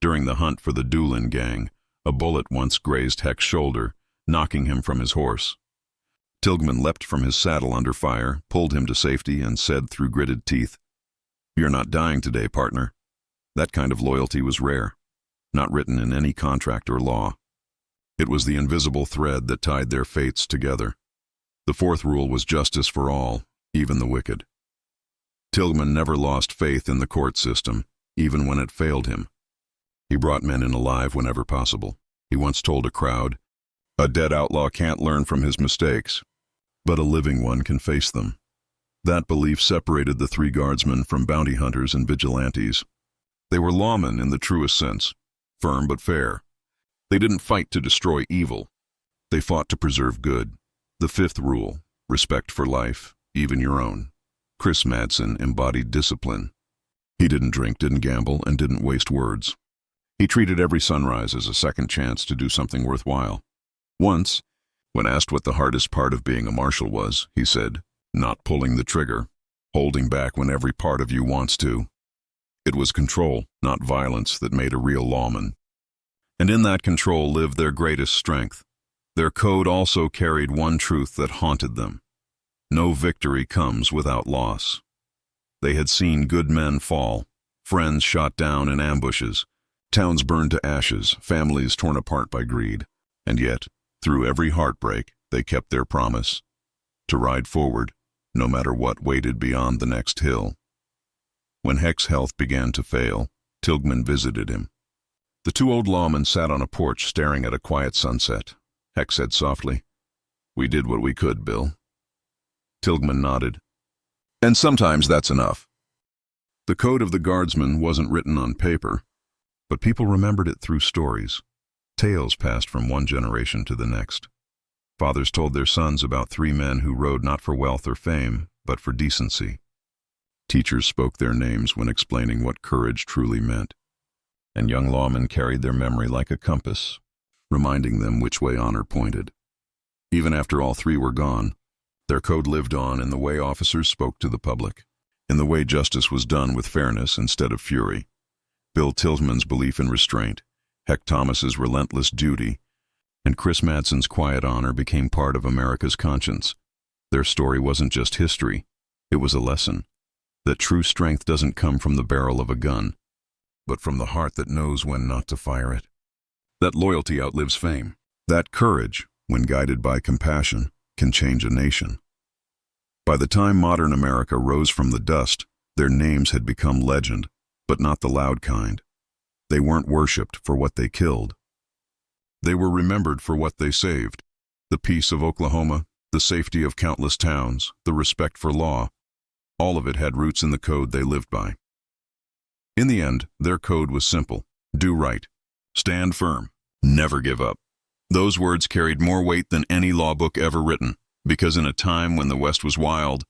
During the hunt for the Doolin Gang, a bullet once grazed Heck's shoulder, knocking him from his horse. Tilghman leapt from his saddle under fire, pulled him to safety, and said through gritted teeth, "You're not dying today, partner." That kind of loyalty was rare, not written in any contract or law. It was the invisible thread that tied their fates together. The fourth rule was justice for all, even the wicked. Tilghman never lost faith in the court system, even when it failed him. He brought men in alive whenever possible. He once told a crowd, "A dead outlaw can't learn from his mistakes, but a living one can face them." That belief separated the Three Guardsmen from bounty hunters and vigilantes. They were lawmen in the truest sense, firm but fair. They didn't fight to destroy evil. They fought to preserve good. The fifth rule, respect for life, even your own. Chris Madsen embodied discipline. He didn't drink, didn't gamble, and didn't waste words. He treated every sunrise as a second chance to do something worthwhile. Once, when asked what the hardest part of being a marshal was, he said, "Not pulling the trigger, holding back when every part of you wants to." It was control, not violence, that made a real lawman. And in that control lived their greatest strength. Their code also carried one truth that haunted them. No victory comes without loss. They had seen good men fall, friends shot down in ambushes, towns burned to ashes, families torn apart by greed. And yet, through every heartbreak, they kept their promise to ride forward, no matter what waited beyond the next hill. When Heck's health began to fail, Tilghman visited him. The two old lawmen sat on a porch staring at a quiet sunset. Heck said softly, "We did what we could, Bill." Tilghman nodded. "And sometimes that's enough." The code of the Guardsmen wasn't written on paper, but people remembered it through stories. Tales passed from one generation to the next. Fathers told their sons about three men who rode not for wealth or fame, but for decency. Teachers spoke their names when explaining what courage truly meant. And young lawmen carried their memory like a compass, reminding them which way honor pointed. Even after all three were gone, their code lived on in the way officers spoke to the public, in the way justice was done with fairness instead of fury. Bill Tilghman's belief in restraint, Heck Thomas's relentless duty, and Chris Madsen's quiet honor became part of America's conscience. Their story wasn't just history, it was a lesson. That true strength doesn't come from the barrel of a gun, but from the heart that knows when not to fire it. That loyalty outlives fame. That courage, when guided by compassion, can change a nation. By the time modern America rose from the dust, their names had become legend, but not the loud kind. They weren't worshipped for what they killed. They were remembered for what they saved. The peace of Oklahoma, the safety of countless towns, the respect for law. All of it had roots in the code they lived by. In the end, their code was simple. Do right. Stand firm. Never give up. Those words carried more weight than any law book ever written, because in a time when the West was wild,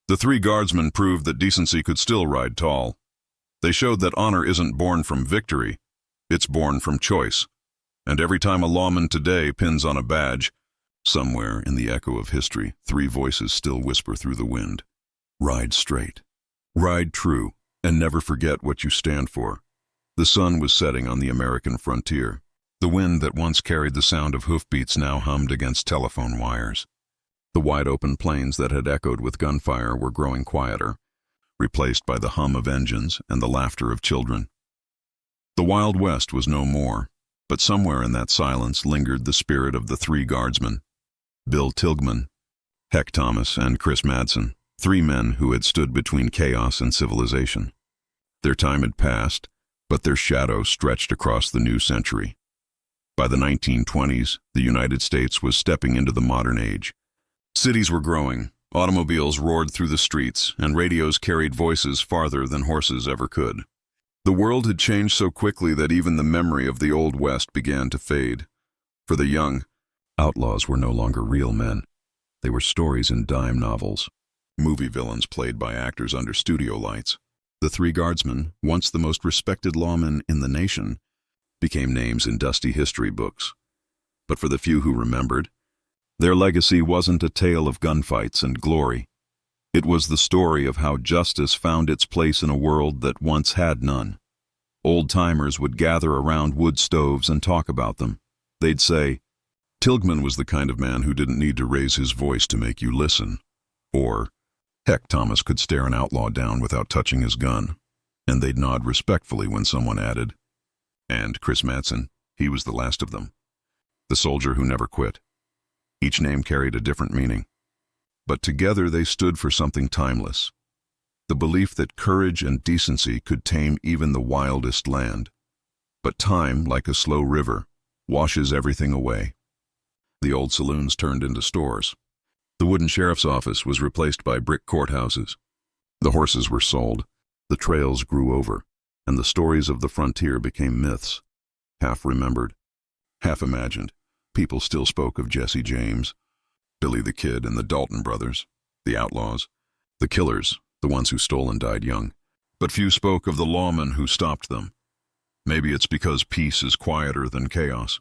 the Three Guardsmen proved that decency could still ride tall. They showed that honor isn't born from victory, it's born from choice. And every time a lawman today pins on a badge, somewhere in the echo of history, three voices still whisper through the wind. Ride straight. Ride true, and never forget what you stand for. The sun was setting on the American frontier. The wind that once carried the sound of hoofbeats now hummed against telephone wires. The wide-open plains that had echoed with gunfire were growing quieter, replaced by the hum of engines and the laughter of children. The Wild West was no more, but somewhere in that silence lingered the spirit of the Three Guardsmen. Bill Tilghman, Heck Thomas, and Chris Madsen, three men who had stood between chaos and civilization. Their time had passed, but their shadow stretched across the new century. By the 1920s, the United States was stepping into the modern age. Cities were growing, automobiles roared through the streets, and radios carried voices farther than horses ever could. The world had changed so quickly that even the memory of the Old West began to fade. For the young, outlaws were no longer real men. They were stories in dime novels, movie villains played by actors under studio lights. The Three Guardsmen, once the most respected lawmen in the nation, became names in dusty history books. But for the few who remembered, their legacy wasn't a tale of gunfights and glory. It was the story of how justice found its place in a world that once had none. Old-timers would gather around wood stoves and talk about them. They'd say, "Tilghman was the kind of man who didn't need to raise his voice to make you listen." Or, "Heck, Thomas could stare an outlaw down without touching his gun." And they'd nod respectfully when someone added, "And Chris Madsen, he was the last of them. The soldier who never quit." Each name carried a different meaning. But together they stood for something timeless. The belief that courage and decency could tame even the wildest land. But time, like a slow river, washes everything away. The old saloons turned into stores. The wooden sheriff's office was replaced by brick courthouses. The horses were sold, the trails grew over, and the stories of the frontier became myths, half remembered, half imagined. People still spoke of Jesse James, Billy the Kid and the Dalton brothers, the outlaws, the killers, the ones who stole and died young. But few spoke of the lawmen who stopped them. Maybe it's because peace is quieter than chaos.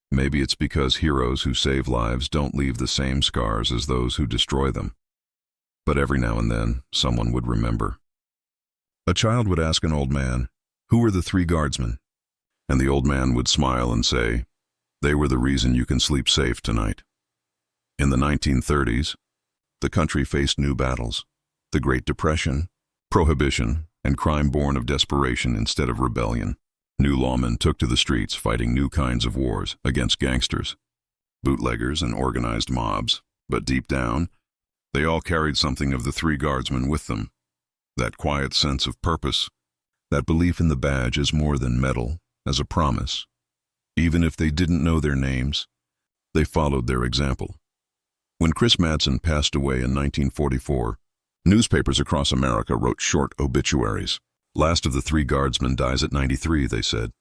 Maybe it's because heroes who save lives don't leave the same scars as those who destroy them. But every now and then, someone would remember. A child would ask an old man, "Who were the Three Guardsmen?" And the old man would smile and say, "They were the reason you can sleep safe tonight." In the 1930s, the country faced new battles. The Great Depression, Prohibition, and crime born of desperation instead of rebellion. New lawmen took to the streets fighting new kinds of wars against gangsters, bootleggers, and organized mobs. But deep down, they all carried something of the Three Guardsmen with them. That quiet sense of purpose, that belief in the badge as more than metal, as a promise. Even if they didn't know their names, they followed their example. When Chris Madsen passed away in 1944, newspapers across America wrote short obituaries. "Last of the Three Guardsmen dies at 93, they said.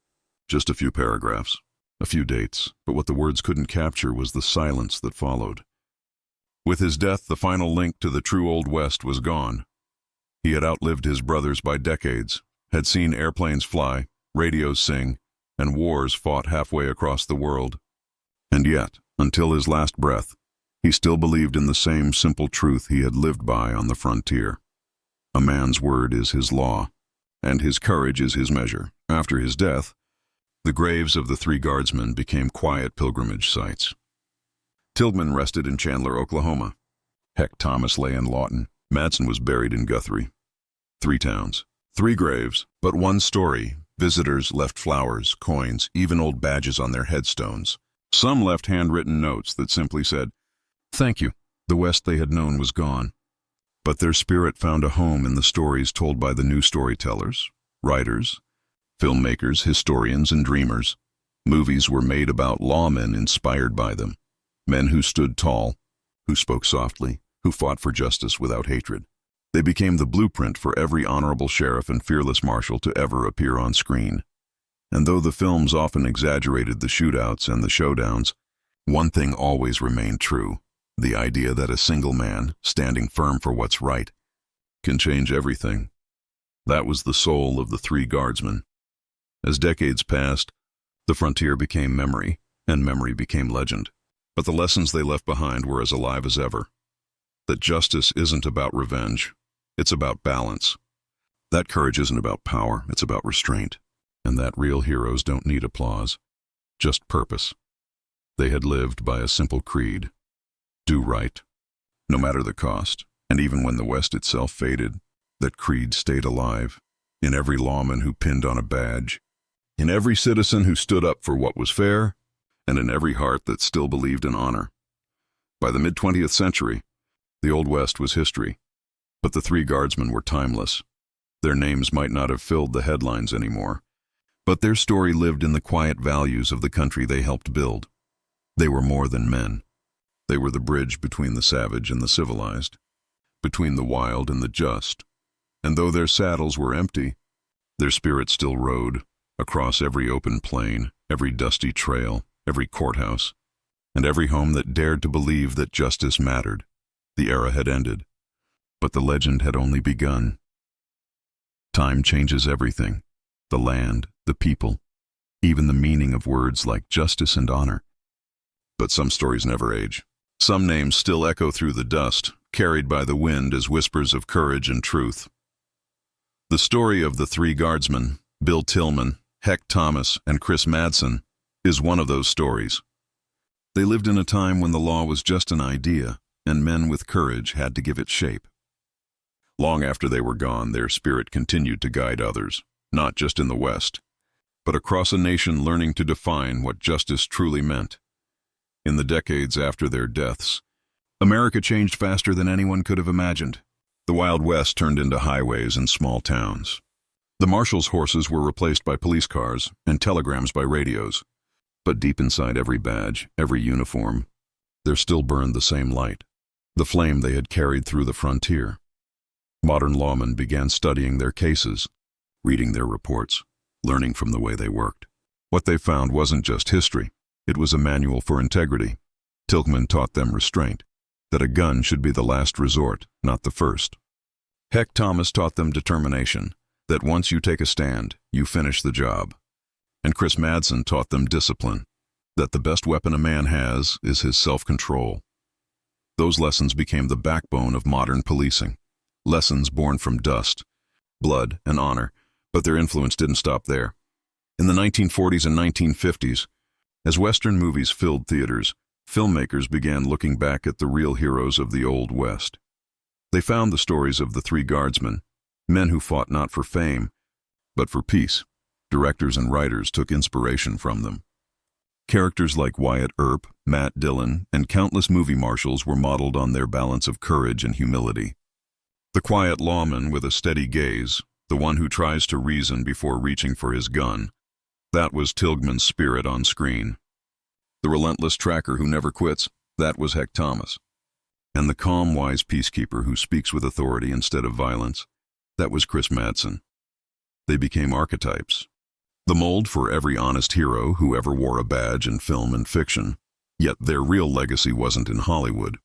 Just a few paragraphs, a few dates, but what the words couldn't capture was the silence that followed. With his death, the final link to the true Old West was gone. He had outlived his brothers by decades, had seen airplanes fly, radios sing, and wars fought halfway across the world. And yet, until his last breath, he still believed in the same simple truth he had lived by on the frontier. A man's word is his law, and his courage is his measure. After his death, the graves of the Three Guardsmen became quiet pilgrimage sites. Tilghman rested in Chandler, Oklahoma. Heck, Thomas lay in Lawton. Madsen was buried in Guthrie. 3 towns, 3 graves, but one story. Visitors left flowers, coins, even old badges on their headstones. Some left handwritten notes that simply said, "Thank you." The West they had known was gone. But their spirit found a home in the stories told by the new storytellers, writers, filmmakers, historians, and dreamers. Movies were made about lawmen inspired by them. Men who stood tall, who spoke softly, who fought for justice without hatred. They became the blueprint for every honorable sheriff and fearless marshal to ever appear on screen. And though the films often exaggerated the shootouts and the showdowns, one thing always remained true: the idea that a single man, standing firm for what's right, can change everything. That was the soul of the Three Guardsmen. As decades passed, the frontier became memory, and memory became legend. But the lessons they left behind were as alive as ever. That justice isn't about revenge, it's about balance. That courage isn't about power, it's about restraint. And that real heroes don't need applause, just purpose. They had lived by a simple creed: do right, no matter the cost. And even when the West itself faded, that creed stayed alive, in every lawman who pinned on a badge, in every citizen who stood up for what was fair, and in every heart that still believed in honor. By the mid-20th century, the Old West was history, but the Three Guardsmen were timeless. Their names might not have filled the headlines anymore, but their story lived in the quiet values of the country they helped build. They were more than men. They were the bridge between the savage and the civilized, between the wild and the just. And though their saddles were empty, their spirit still rode across every open plain, every dusty trail, every courthouse, and every home that dared to believe that justice mattered. The era had ended, but the legend had only begun. Time changes everything: the land, the people, even the meaning of words like justice and honor. But some stories never age. Some names still echo through the dust, carried by the wind as whispers of courage and truth. The story of the Three Guardsmen, Bill Tilghman, Heck Thomas, and Chris Madsen, is one of those stories. They lived in a time when the law was just an idea, and men with courage had to give it shape. Long after they were gone, their spirit continued to guide others, not just in the West, but across a nation learning to define what justice truly meant. In the decades after their deaths, America changed faster than anyone could have imagined. The Wild West turned into highways and small towns. The marshals' horses were replaced by police cars and telegrams by radios. But deep inside every badge, every uniform, there still burned the same light, the flame they had carried through the frontier. Modern lawmen began studying their cases, reading their reports, learning from the way they worked. What they found wasn't just history, it was a manual for integrity. Tilghman taught them restraint, that a gun should be the last resort, not the first. Heck Thomas taught them determination, that once you take a stand, you finish the job. And Chris Madsen taught them discipline, that the best weapon a man has is his self-control. Those lessons became the backbone of modern policing, lessons born from dust, blood, and honor, but their influence didn't stop there. In the 1940s and 1950s, as Western movies filled theaters, filmmakers began looking back at the real heroes of the Old West. They found the stories of the Three Guardsmen, men who fought not for fame, but for peace. Directors and writers took inspiration from them. Characters like Wyatt Earp, Matt Dillon, and countless movie marshals were modeled on their balance of courage and humility. The quiet lawman with a steady gaze, the one who tries to reason before reaching for his gun, that was Tilghman's spirit on screen. The relentless tracker who never quits, that was Heck Thomas. And the calm, wise peacekeeper who speaks with authority instead of violence, that was Chris Madsen. They became archetypes, the mold for every honest hero who ever wore a badge in film and fiction. Yet their real legacy wasn't in Hollywood.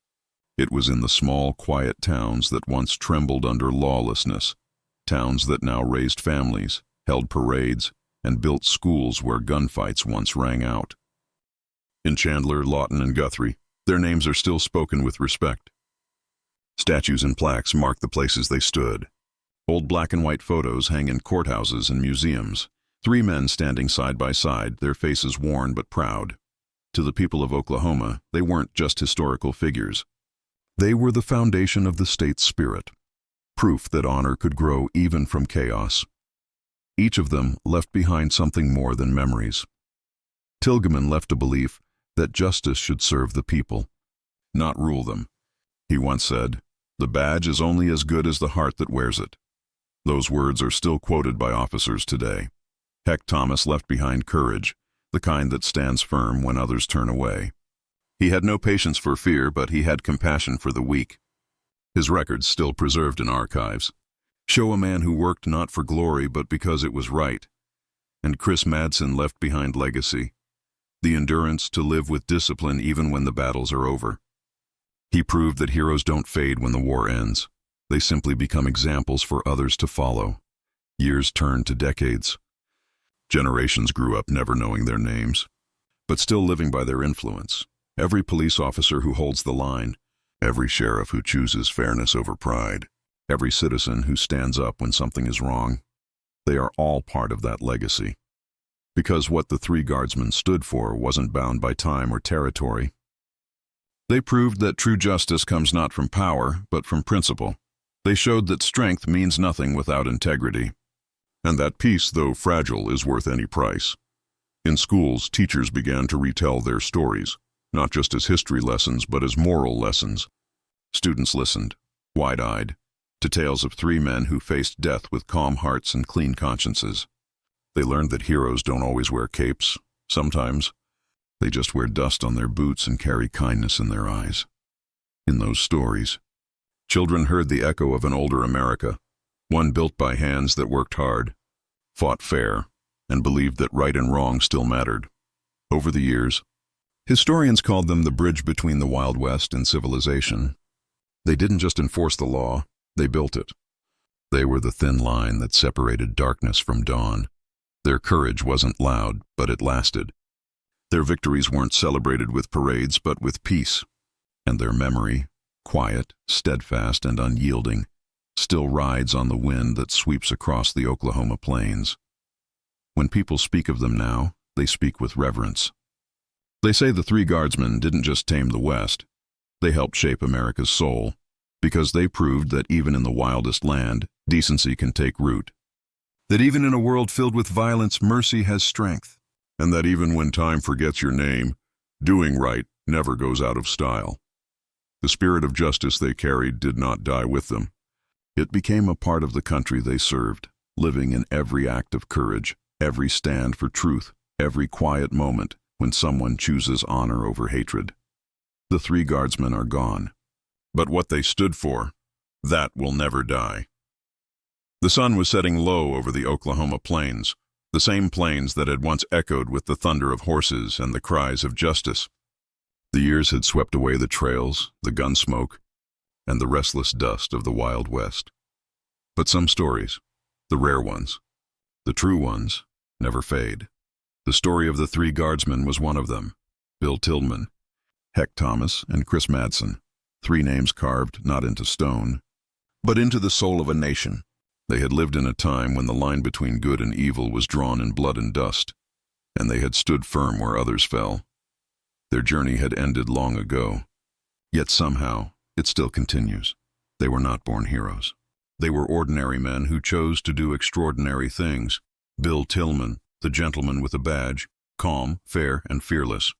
It was in the small, quiet towns that once trembled under lawlessness, towns that now raised families, held parades, and built schools where gunfights once rang out. In Chandler, Lawton, and Guthrie, their names are still spoken with respect. Statues and plaques mark the places they stood. Old black and white photos hang in courthouses and museums. Three men standing side by side, their faces worn but proud. To the people of Oklahoma, they weren't just historical figures. They were the foundation of the state's spirit, proof that honor could grow even from chaos. Each of them left behind something more than memories. Tilghman left a belief that justice should serve the people, not rule them. He once said, "The badge is only as good as the heart that wears it." Those words are still quoted by officers today. Heck Thomas left behind courage, the kind that stands firm when others turn away. He had no patience for fear, but he had compassion for the weak. His records, still preserved in archives, show a man who worked not for glory but because it was right. And Chris Madsen left behind legacy, the endurance to live with discipline even when the battles are over. He proved that heroes don't fade when the war ends. They simply become examples for others to follow. Years turned to decades. Generations grew up never knowing their names, but still living by their influence. Every police officer who holds the line, every sheriff who chooses fairness over pride, every citizen who stands up when something is wrong, they are all part of that legacy. Because what the Three Guardsmen stood for wasn't bound by time or territory. They proved that true justice comes not from power, but from principle. They showed that strength means nothing without integrity, and that peace, though fragile, is worth any price. In schools, teachers began to retell their stories, not just as history lessons, but as moral lessons. Students listened, wide-eyed, to tales of three men who faced death with calm hearts and clean consciences. They learned that heroes don't always wear capes. Sometimes, they just wear dust on their boots and carry kindness in their eyes. In those stories, children heard the echo of an older America, one built by hands that worked hard, fought fair, and believed that right and wrong still mattered. Over the years, historians called them the bridge between the Wild West and civilization. They didn't just enforce the law, they built it. They were the thin line that separated darkness from dawn. Their courage wasn't loud, but it lasted. Their victories weren't celebrated with parades, but with peace. And their memory, quiet, steadfast, and unyielding, still rides on the wind that sweeps across the Oklahoma plains. When people speak of them now, they speak with reverence. They say the Three Guardsmen didn't just tame the West, they helped shape America's soul, because they proved that even in the wildest land, decency can take root. That even in a world filled with violence, mercy has strength. And that even when time forgets your name, doing right never goes out of style. The spirit of justice they carried did not die with them. It became a part of the country they served, living in every act of courage, every stand for truth, every quiet moment when someone chooses honor over hatred. The Three Guardsmen are gone. But what they stood for, that will never die. The sun was setting low over the Oklahoma plains, the same plains that had once echoed with the thunder of horses and the cries of justice. The years had swept away the trails, the gun smoke, and the restless dust of the Wild West. But some stories, the rare ones, the true ones, never fade. The story of the Three Guardsmen was one of them. Bill Tilghman, Heck Thomas, and Chris Madsen, three names carved not into stone, but into the soul of a nation. They had lived in a time when the line between good and evil was drawn in blood and dust, and they had stood firm where others fell. Their journey had ended long ago, yet somehow it still continues. They were not born heroes. They were ordinary men who chose to do extraordinary things. Bill Tilghman, the gentleman with a badge, calm, fair, and fearless.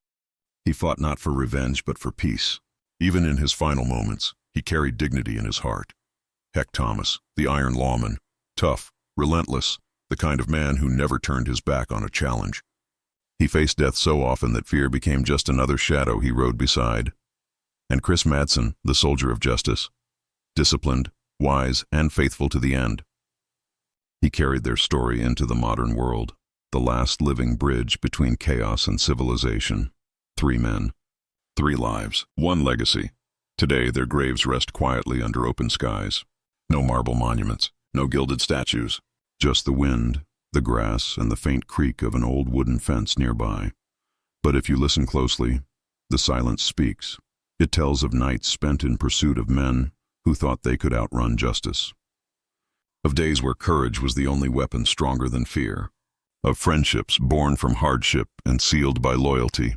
He fought not for revenge but for peace. Even in his final moments, he carried dignity in his heart. Heck Thomas, the Iron Lawman, tough, relentless, the kind of man who never turned his back on a challenge. He faced death so often that fear became just another shadow he rode beside. And Chris Madsen, the soldier of justice, disciplined, wise, and faithful to the end. He carried their story into the modern world, the last living bridge between chaos and civilization. 3 men, 3 lives, 1 legacy. Today their graves rest quietly under open skies. No marble monuments, no gilded statues, just the wind, the grass, and the faint creak of an old wooden fence nearby. But if you listen closely, the silence speaks. It tells of nights spent in pursuit of men who thought they could outrun justice. Of days where courage was the only weapon stronger than fear. Of friendships born from hardship and sealed by loyalty.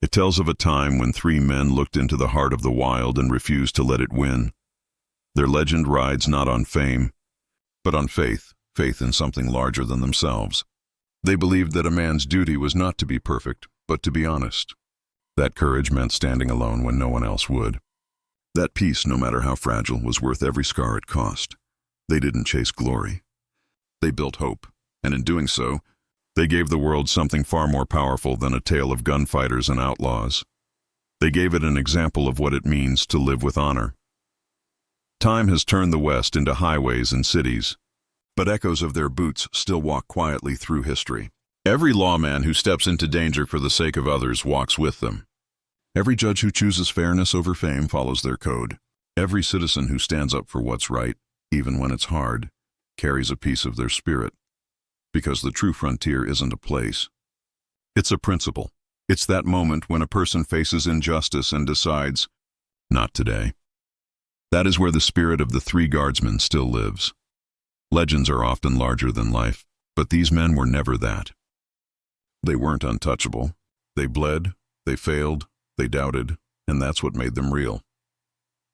It tells of a time when 3 men looked into the heart of the wild and refused to let it win. Their legend rides not on fame, but on faith, faith in something larger than themselves. They believed that a man's duty was not to be perfect, but to be honest. That courage meant standing alone when no one else would. That peace, no matter how fragile, was worth every scar it cost. They didn't chase glory. They built hope, and in doing so, they gave the world something far more powerful than a tale of gunfighters and outlaws. They gave it an example of what it means to live with honor. Time has turned the West into highways and cities, but echoes of their boots still walk quietly through history. Every lawman who steps into danger for the sake of others walks with them. Every judge who chooses fairness over fame follows their code. Every citizen who stands up for what's right, even when it's hard, carries a piece of their spirit. Because the true frontier isn't a place. It's a principle. It's that moment when a person faces injustice and decides, not today. That is where the spirit of the Three Guardsmen still lives. Legends are often larger than life, but these men were never that. They weren't untouchable. They bled, they failed, they doubted, and that's what made them real.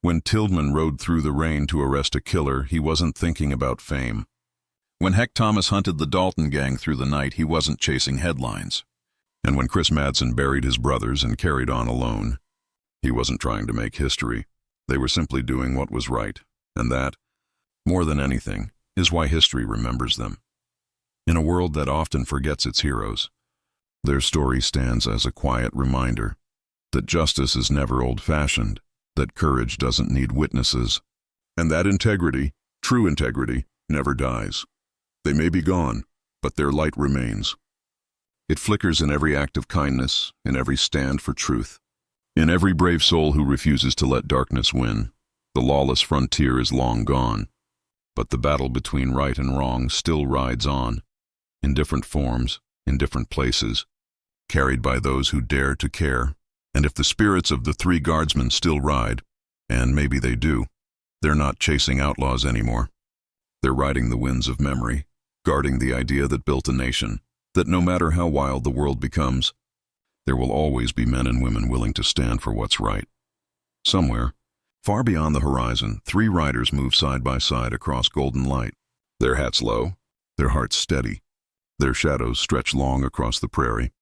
When Tilghman rode through the rain to arrest a killer, he wasn't thinking about fame. When Heck Thomas hunted the Doolin Gang through the night, he wasn't chasing headlines. And when Chris Madsen buried his brothers and carried on alone, he wasn't trying to make history. They were simply doing what was right, and that, more than anything, is why history remembers them. In a world that often forgets its heroes, their story stands as a quiet reminder that justice is never old-fashioned, that courage doesn't need witnesses, and that integrity, true integrity, never dies. They may be gone, but their light remains. It flickers in every act of kindness, in every stand for truth, in every brave soul who refuses to let darkness win. The lawless frontier is long gone, but the battle between right and wrong still rides on, in different forms, in different places, carried by those who dare to care. And if the spirits of the Three Guardsmen still ride, And maybe they do. They're not chasing outlaws anymore. They're riding the winds of memory, guarding the idea that built a nation, that no matter how wild the world becomes, there will always be men and women willing to stand for what's right. Somewhere, far beyond the horizon, three riders move side by side across golden light, their hats low, their hearts steady. Their shadows stretch long across the prairie.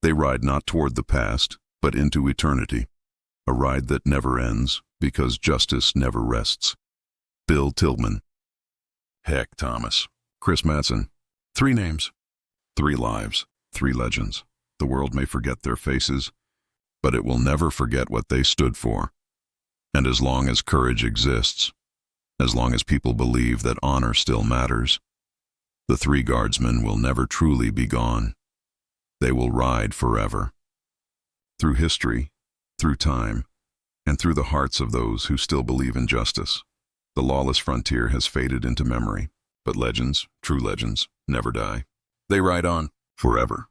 They ride not toward the past, but into eternity, a ride that never ends because justice never rests. Bill Tilghman. Heck, Thomas. Chris Madsen. Three names, three lives, three legends. The world may forget their faces, but it will never forget what they stood for. And as long as courage exists, as long as people believe that honor still matters, the Three Guardsmen will never truly be gone. They will ride forever. Through history, through time, and through the hearts of those who still believe in justice. The lawless frontier has faded into memory, but legends, true legends, never die. They ride on forever.